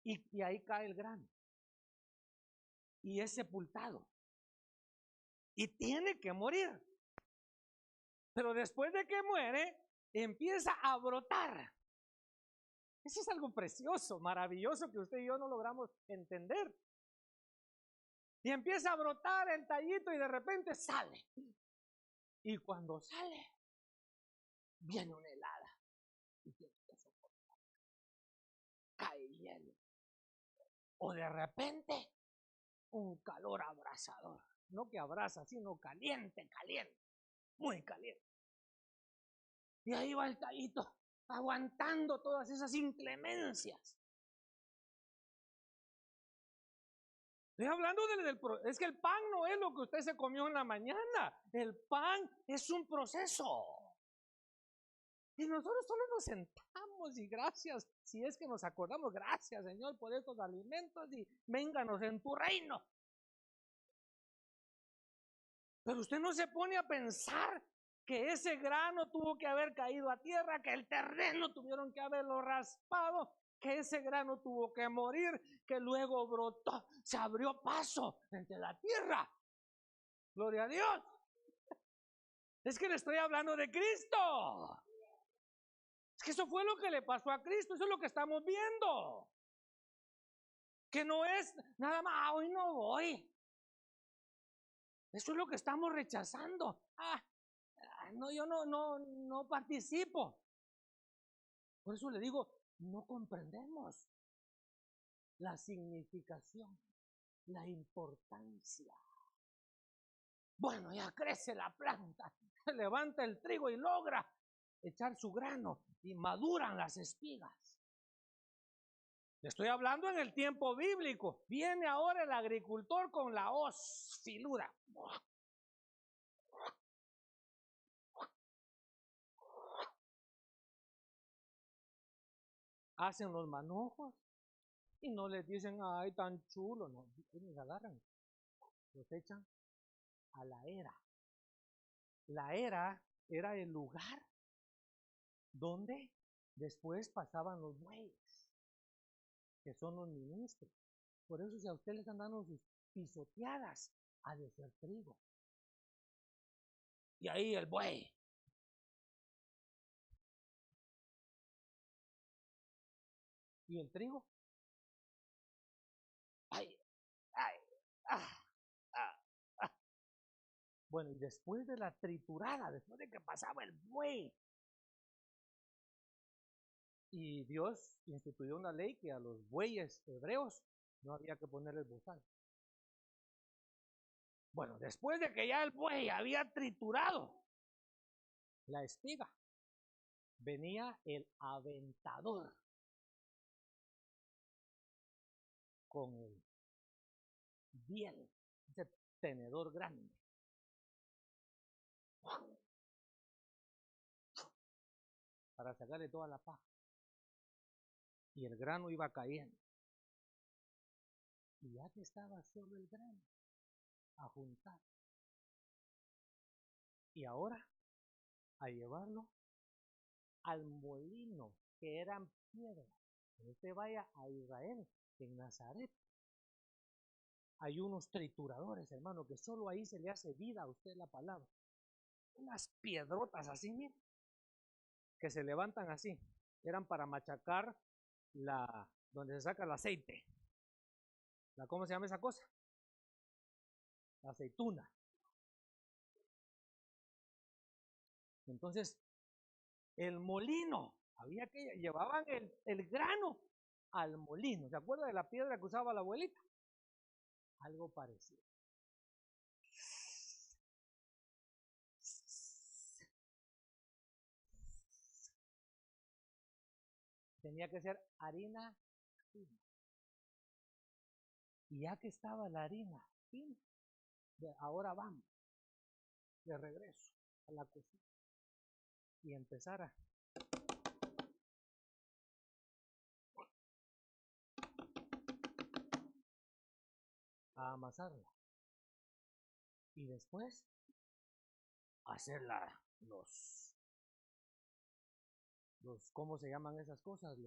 Y ahí cae el grano. Y es sepultado. Y tiene que morir. Pero después de que muere, empieza a brotar. Eso es algo precioso, maravilloso que usted y yo no logramos entender. Y empieza a brotar el tallito y de repente sale. Y cuando sale, viene una helada. Y tiene que soportar. Cae hielo. O de repente, un calor abrasador. No que abraza, sino caliente, caliente. Muy caliente. Y ahí va el tallito, aguantando todas esas inclemencias. Estoy hablando es que el pan no es lo que usted se comió en la mañana. El pan es un proceso. Y nosotros solo nos sentamos y gracias, si es que nos acordamos, gracias Señor por estos alimentos y vénganos en tu reino. Pero usted no se pone a pensar que ese grano tuvo que haber caído a tierra, que el terreno tuvieron que haberlo raspado, que ese grano tuvo que morir, que luego brotó, se abrió paso entre la tierra. Gloria a Dios. Es que le estoy hablando de Cristo. Es que eso fue lo que le pasó a Cristo, eso es lo que estamos viendo. Que no es nada más, hoy no voy. Eso es lo que estamos rechazando. No, yo no participo. Por eso le digo, no comprendemos la significación, la importancia. Bueno, ya crece la planta, se levanta el trigo y logra echar su grano y maduran las espigas. Le estoy hablando en el tiempo bíblico. Viene ahora el agricultor con la hoz filuda. Hacen los manojos y no les dicen, ay, tan chulo, no, les agarran, los echan a la era. La era era el lugar donde después pasaban los bueyes, que son los ministros. Por eso si a ustedes les han dado sus pisoteadas, ha de ser trigo. Y ahí el buey. ¿Y el trigo? Ay, ay, ah, ah, ah. Bueno, y después de la triturada, después de que pasaba el buey, y Dios instituyó una ley que a los bueyes hebreos no había que ponerles bozal. Bueno, después de que ya el buey había triturado la espiga, venía el aventador con el biel, ese tenedor grande. Para sacarle toda la paja. Y el grano iba cayendo. Y ya que estaba solo el grano a juntar. Y ahora a llevarlo al molino, que eran piedras. Cuando usted vaya a Israel, en Nazaret, hay unos trituradores, hermano, que solo ahí se le hace vida a usted la palabra. Unas piedrotas así, miren, que se levantan así. Eran para machacar donde se saca el aceite. ¿Cómo se llama esa cosa? La aceituna. Entonces, el molino, llevaban el grano al molino. ¿Se acuerda de la piedra que usaba la abuelita? Algo parecido. tenía que ser harina fina. Y ya que estaba la harina fina, ahora vamos de regreso a la cocina y empezar a amasarla. Y después hacer ¿cómo se llaman esas cosas?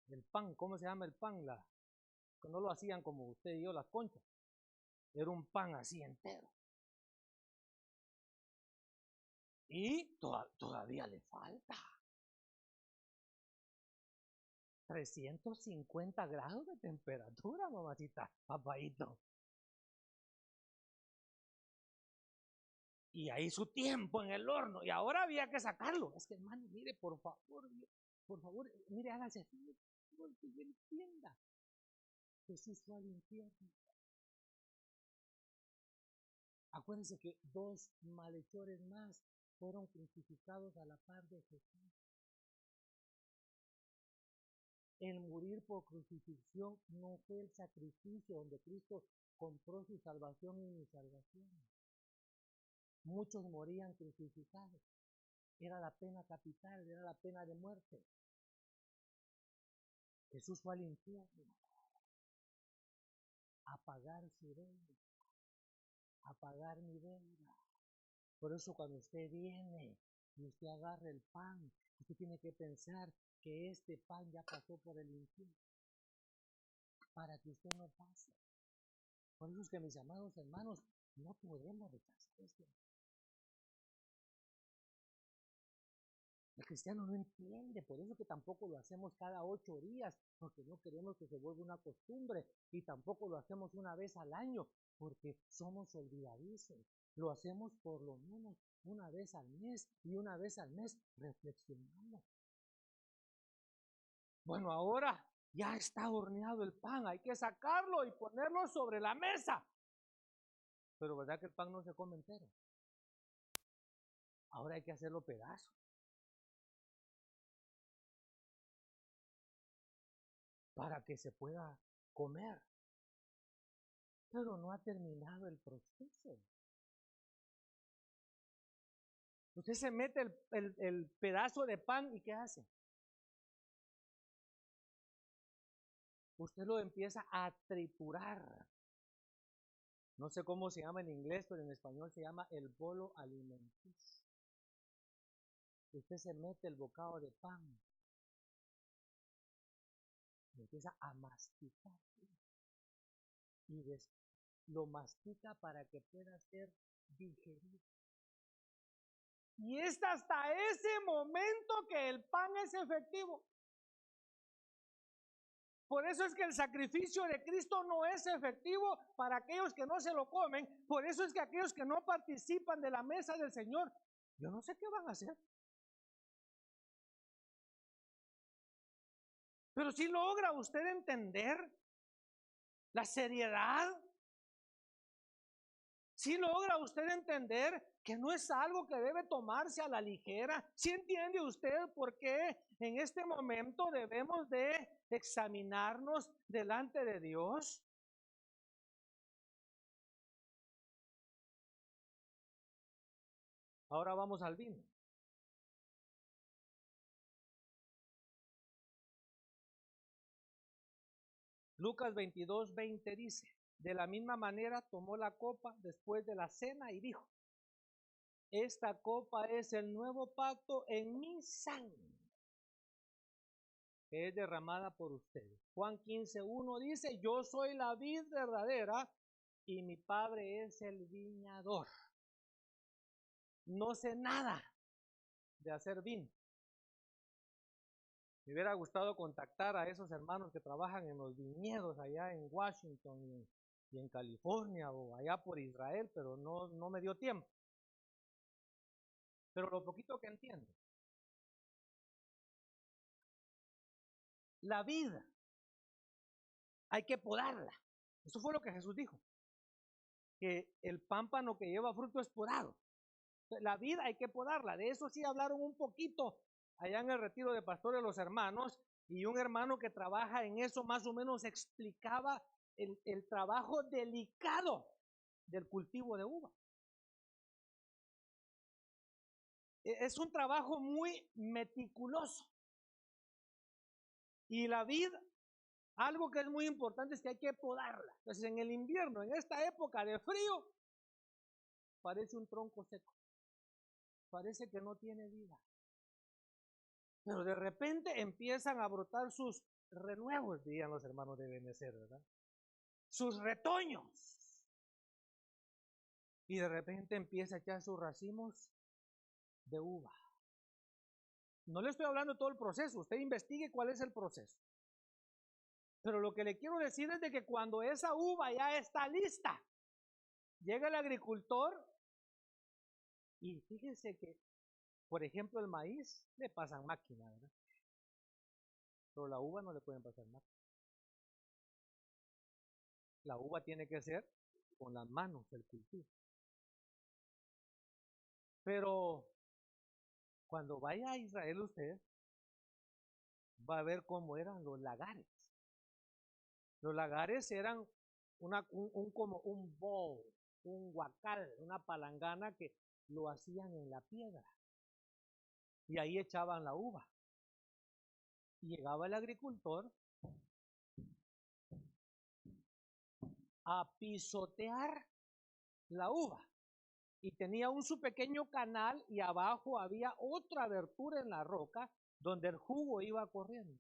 El pan, ¿cómo se llama el pan? Que no lo hacían como usted y yo, las conchas. Era un pan así entero. Y todavía le falta 350 grados de temperatura, mamacita, papaito. Y ahí su tiempo en el horno. Y ahora había que sacarlo. Es que, hermano, mire, por favor, mire, hágase así. Que yo entienda. Jesús fue al infierno. Acuérdense que 2 malhechores más fueron crucificados a la par de Jesús. El morir por crucifixión no fue el sacrificio donde Cristo compró su salvación y mi salvación. Muchos morían crucificados. Era la pena capital, era la pena de muerte. Jesús fue al infierno a pagar su deuda, a pagar mi deuda. Por eso cuando usted viene y usted agarra el pan, usted tiene que pensar que este pan ya pasó por el infierno para que usted no pase. Por eso es que, mis amados hermanos, no podemos rechazar esto. El cristiano no entiende, por eso que tampoco lo hacemos cada 8 días, porque no queremos que se vuelva una costumbre, y tampoco lo hacemos una vez al año, porque somos olvidadizos. Lo hacemos por lo menos una vez al mes, y una vez al mes reflexionamos. Bueno, ahora ya está horneado el pan, hay que sacarlo y ponerlo sobre la mesa. Pero ¿verdad que el pan no se come entero? Ahora hay que hacerlo pedazos. Para que se pueda comer. Pero no ha terminado el proceso. Usted se mete el pedazo de pan y ¿qué hace? Usted lo empieza a triturar. No sé cómo se llama en inglés, pero en español se llama el bolo alimenticio. Usted se mete el bocado de pan y empieza a masticar. Y lo mastica para que pueda ser digerido. Y es hasta ese momento que el pan es efectivo. Por eso es que el sacrificio de Cristo no es efectivo para aquellos que no se lo comen. Por eso es que aquellos que no participan de la mesa del Señor, yo no sé qué van a hacer. Pero si logra usted entender la seriedad, si logra usted entender que no es algo que debe tomarse a la ligera. ¿Sí entiende usted por qué en este momento debemos de examinarnos delante de Dios? Ahora vamos al vino. Lucas 22:20 dice: de la misma manera tomó la copa después de la cena y dijo: esta copa es el nuevo pacto en mi sangre, que es derramada por ustedes. Juan 15:1 dice: yo soy la vid verdadera y mi padre es el viñador. No sé nada de hacer vino. Me hubiera gustado contactar a esos hermanos que trabajan en los viñedos allá en Washington y en California o allá por Israel, pero no me dio tiempo. Pero lo poquito que entiendo, la vida hay que podarla. Eso fue lo que Jesús dijo, que el pámpano que lleva fruto es podado. La vid hay que podarla. De eso sí hablaron un poquito allá en el retiro de pastores los hermanos, y un hermano que trabaja en eso más o menos explicaba el trabajo delicado del cultivo de uva. Es un trabajo muy meticuloso. Y la vid, algo que es muy importante es que hay que podarla. Entonces en el invierno, en esta época de frío, parece un tronco seco. Parece que no tiene vida. Pero de repente empiezan a brotar sus renuevos, dirían los hermanos de Benecer, ¿verdad? Sus retoños. Y de repente empieza a echar sus racimos de uva. No le estoy hablando de todo el proceso, usted investigue cuál es el proceso. Pero lo que le quiero decir es de que cuando esa uva ya está lista, llega el agricultor y fíjense que, por ejemplo, el maíz le pasan máquina, ¿verdad? Pero la uva no le pueden pasar máquina. La uva tiene que ser con las manos el cultivo. Pero cuando vaya a Israel usted va a ver cómo eran los lagares. Los lagares eran como un bowl, un guacal, una palangana que lo hacían en la piedra. Y ahí echaban la uva. Y llegaba el agricultor a pisotear la uva. Y tenía su pequeño canal y abajo había otra abertura en la roca donde el jugo iba corriendo.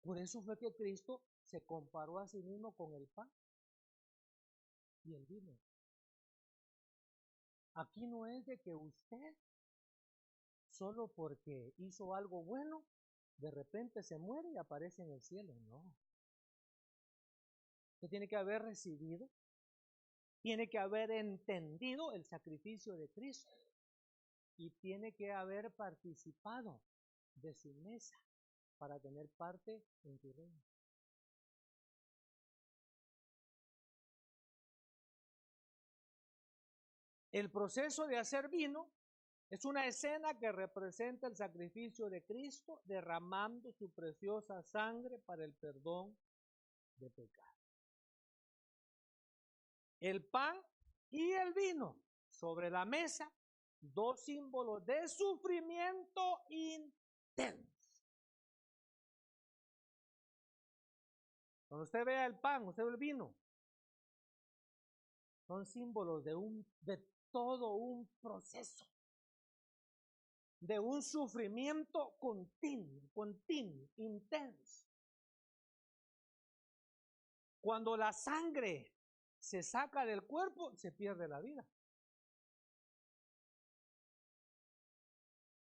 Por eso fue que Cristo se comparó a sí mismo con el pan y el vino. Aquí no es de que usted, solo porque hizo algo bueno, de repente se muere y aparece en el cielo. No. Usted tiene que haber recibido, tiene que haber entendido el sacrificio de Cristo y tiene que haber participado de su mesa para tener parte en su reino. El proceso de hacer vino es una escena que representa el sacrificio de Cristo derramando su preciosa sangre para el perdón de pecados. El pan y el vino sobre la mesa, dos símbolos de sufrimiento intenso. Cuando usted vea el pan, usted ve el vino, son símbolos de todo un proceso, de un sufrimiento continuo, intenso. Cuando la sangre se saca del cuerpo, se pierde la vida.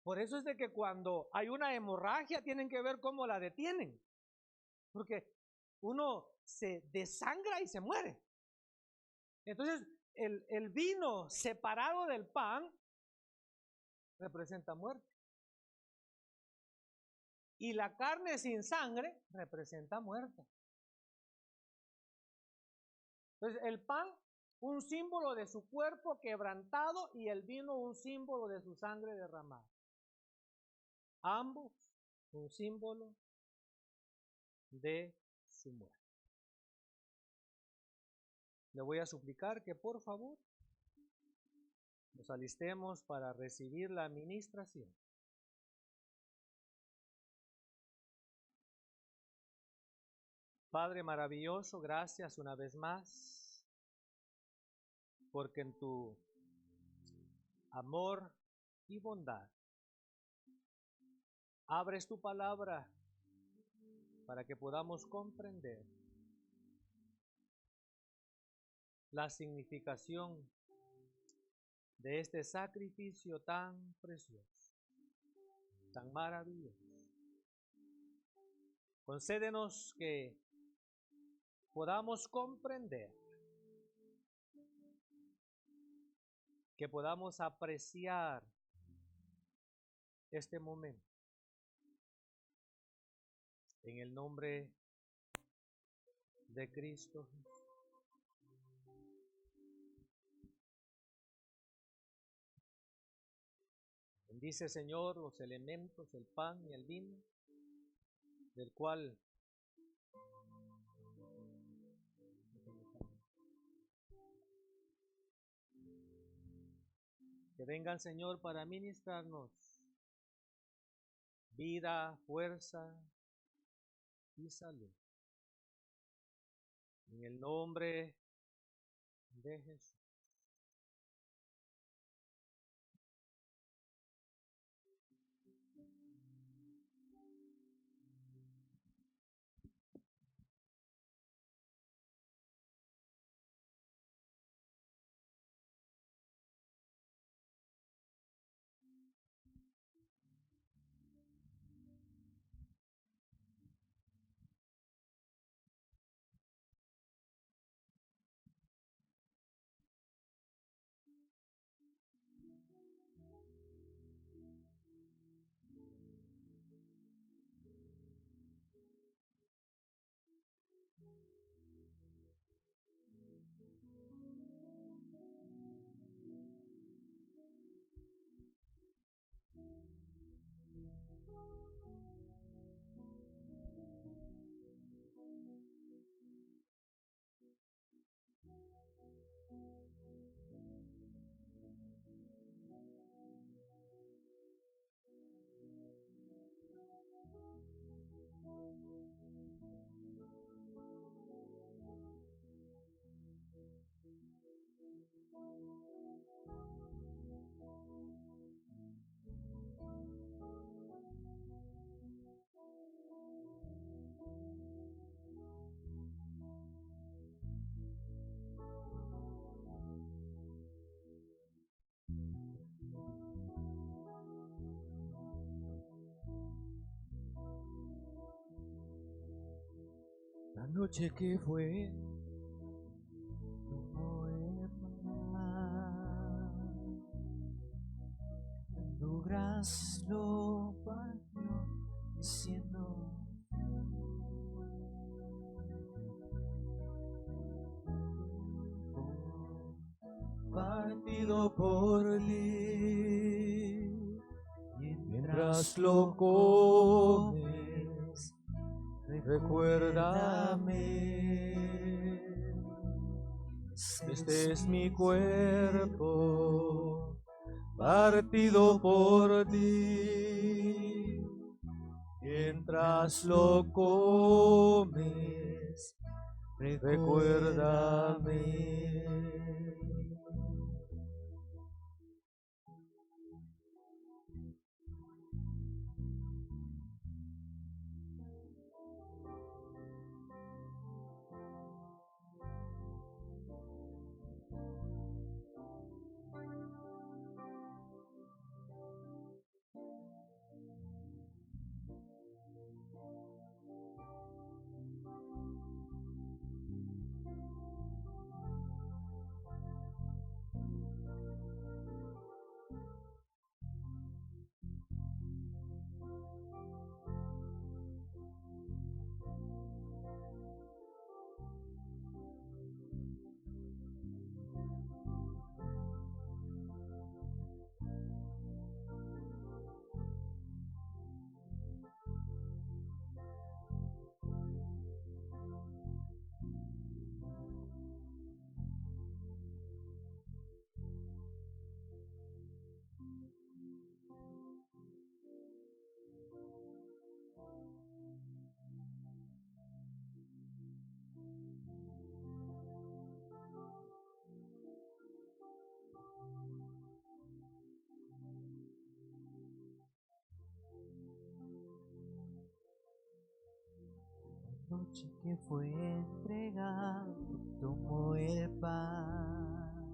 Por eso es de que cuando hay una hemorragia tienen que ver cómo la detienen, porque uno se desangra y se muere. Entonces el vino separado del pan representa muerte. Y la carne sin sangre representa muerte. Entonces el pan, un símbolo de su cuerpo quebrantado, y el vino, un símbolo de su sangre derramada. Ambos un símbolo de su muerte. Le voy a suplicar que por favor nos alistemos para recibir la administración. Padre maravilloso, gracias una vez más, porque en tu amor y bondad abres tu palabra para que podamos comprender la significación de este sacrificio tan precioso, tan maravilloso. Concédenos que podamos comprender, que podamos apreciar este momento. En el nombre de Cristo Jesús. Bendice, Señor, los elementos, el pan y el vino, del cual que vengan, Señor, para ministrarnos vida, fuerza y salud. En el nombre de Jesús. La noche que fue, dando gracias lo partió, diciendo: partido por ti, mientras lo comes, recuérdame, este es mi cuerpo, partido por ti, mientras lo comes, recuérdame. La noche que fue entregado, tomó el pan,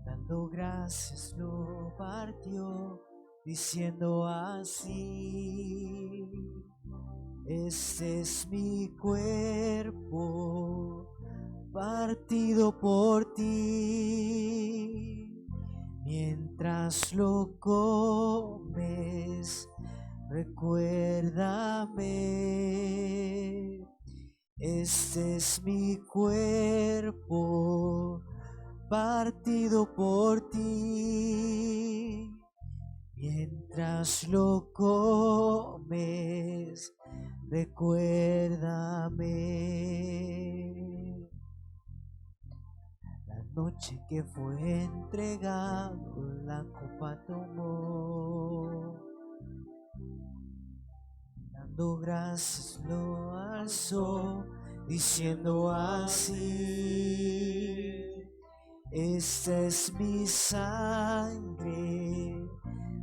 dando gracias lo partió, diciendo así: este es mi cuerpo, partido por ti, mientras lo comes, recuérdame, este es mi cuerpo, partido por ti. Mientras lo comes, recuérdame la noche que fue entregado, la copa tomó, dando gracias lo alzó, diciendo así: esta es mi sangre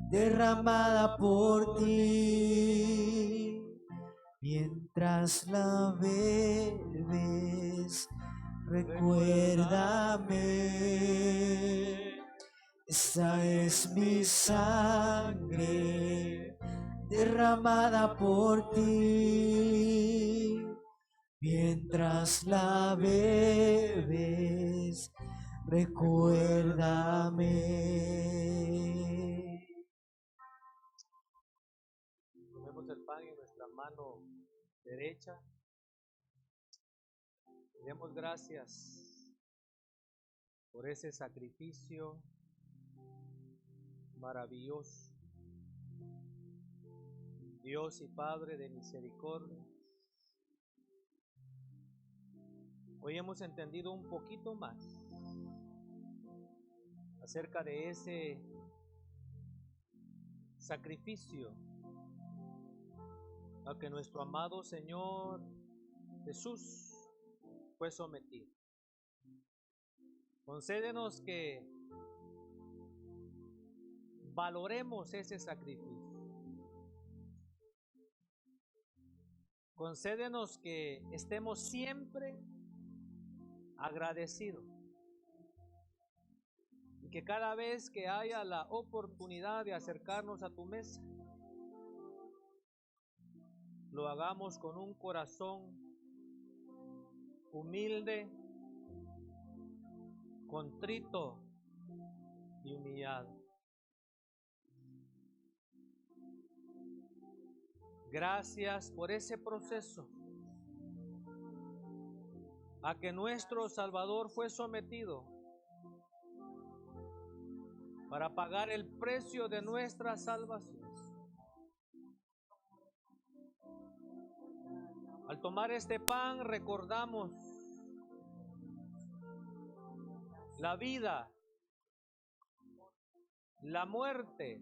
derramada por ti. Mientras la bebes, recuérdame. Esta es mi sangre derramada por ti. Mientras la bebes, recuérdame. Tomemos el pan en nuestra mano derecha. Demos gracias por ese sacrificio maravilloso. Dios y Padre de misericordia, hoy hemos entendido un poquito más acerca de ese sacrificio a que nuestro amado Señor Jesús fue sometido. Concédenos que valoremos ese sacrificio. Concédenos que estemos siempre agradecidos y que cada vez que haya la oportunidad de acercarnos a tu mesa, lo hagamos con un corazón humilde, contrito y humillado. Gracias por ese proceso a que nuestro Salvador fue sometido para pagar el precio de nuestra salvación. Al tomar este pan recordamos la vida, la muerte.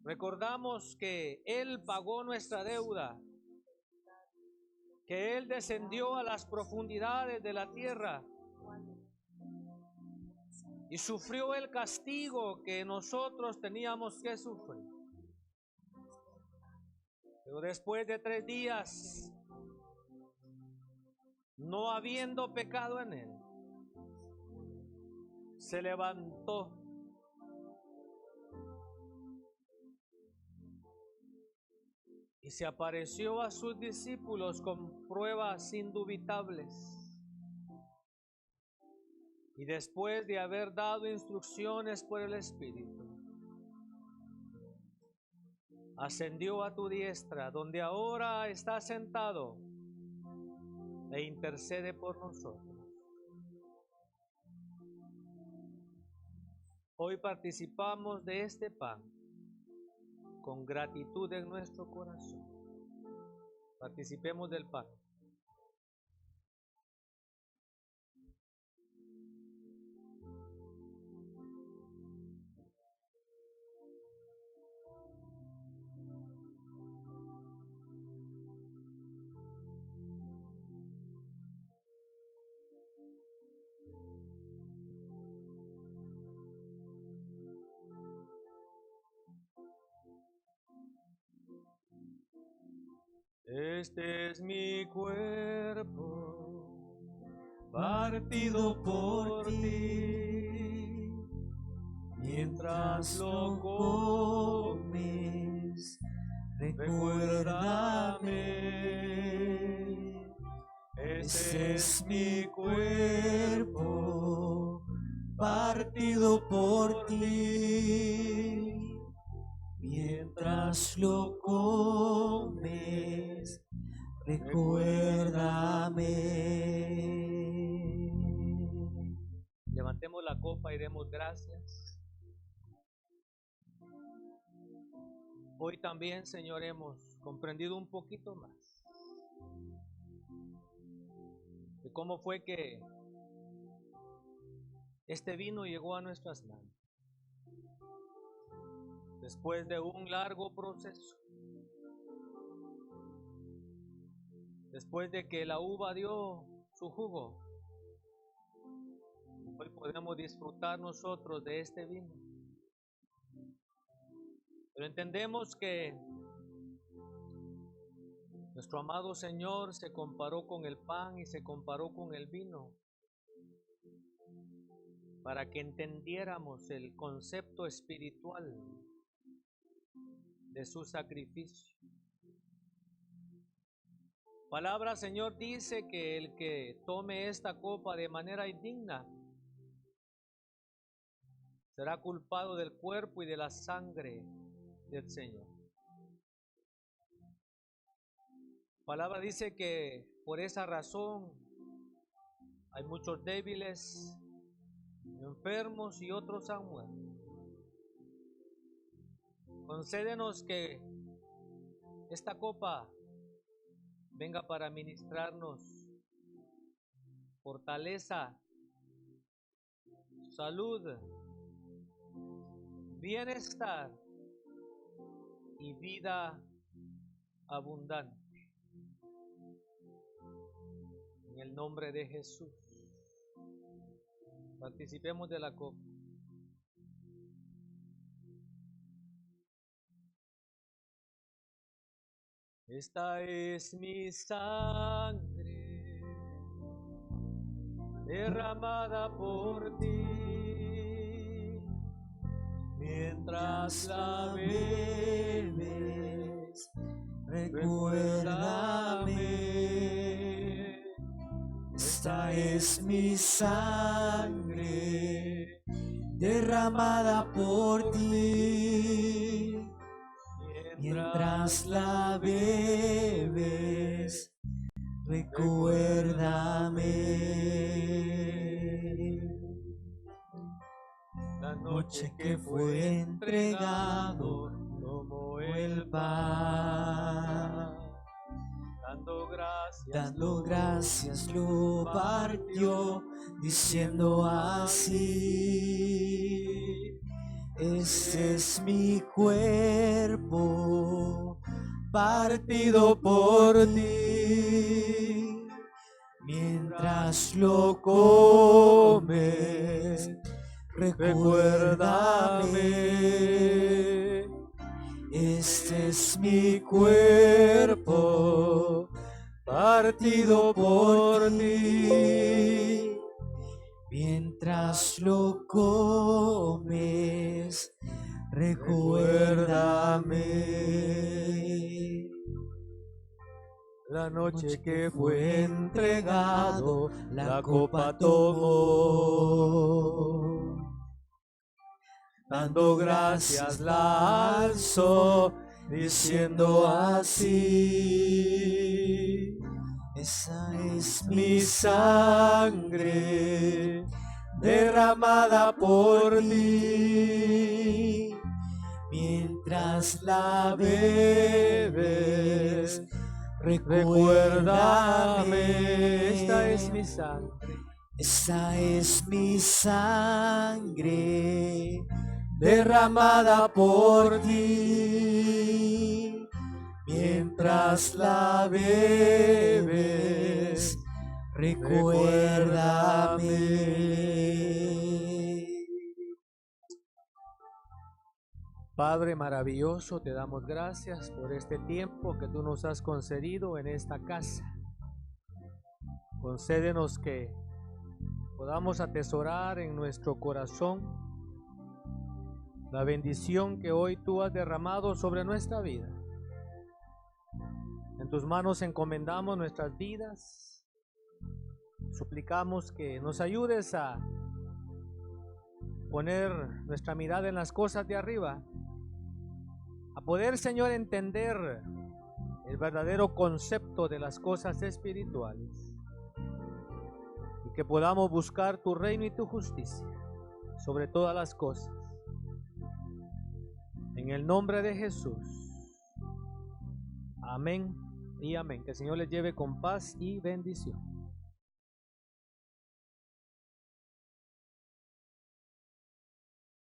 Recordamos que Él pagó nuestra deuda, que Él descendió a las profundidades de la tierra y sufrió el castigo que nosotros teníamos que sufrir. Pero después de 3 días, no habiendo pecado en Él, se levantó y se apareció a sus discípulos con pruebas indubitables. Y después de haber dado instrucciones por el Espíritu, ascendió a tu diestra, donde ahora está sentado, e intercede por nosotros. Hoy participamos de este pan con gratitud en nuestro corazón. Participemos del pan. Este es mi cuerpo, partido por ti. Mientras lo comes, recuérdame. Este es mi cuerpo, partido por ti. Mientras lo comes, recuérdame. copa y demos gracias. Hoy también, Señor, hemos comprendido un poquito más de cómo fue que este vino llegó a nuestras manos. Después de un largo proceso, después de que la uva dio su jugo, hoy podemos disfrutar nosotros de este vino. Pero entendemos que nuestro amado Señor se comparó con el pan y se comparó con el vino para que entendiéramos el concepto espiritual de su sacrificio. Palabra, Señor, dice que el que tome esta copa de manera indigna será culpado del cuerpo y de la sangre del Señor. Palabra dice que por esa razón hay muchos débiles, enfermos y otros han muerto. Concédenos que esta copa venga para ministrarnos fortaleza, salud, bienestar y vida abundante. En el nombre de Jesús, participemos de la copa. Esta es mi sangre derramada por ti. Mientras la bebes, recuérdame. Esta es mi sangre derramada por ti. Mientras la bebes, recuérdame. La noche que fue entregado, tomó el pan. Dando gracias lo partió, diciendo así: este es mi cuerpo, partido por ti. Mientras lo comes, recuérdame. Este es mi cuerpo, partido por ti. Mientras lo comes, recuérdame. La noche que fue entregado, la copa tomó. Dando gracias la alzó, diciendo así: esa es mi sangre derramada por ti. Mientras la bebes, recuérdame. Esta es mi sangre. Esta es mi sangre derramada por ti. Mientras la bebes, recuérdame. Padre maravilloso, te damos gracias por este tiempo que tú nos has concedido en esta casa. Concédenos que podamos atesorar en nuestro corazón la bendición que hoy tú has derramado sobre nuestra vida. En tus manos encomendamos nuestras vidas. Suplicamos que nos ayudes a poner nuestra mirada en las cosas de arriba, a poder, Señor, entender el verdadero concepto de las cosas espirituales, y que podamos buscar tu reino y tu justicia, sobre todas las cosas. En el nombre de Jesús. Amén y amén. Que el Señor les lleve con paz y bendición.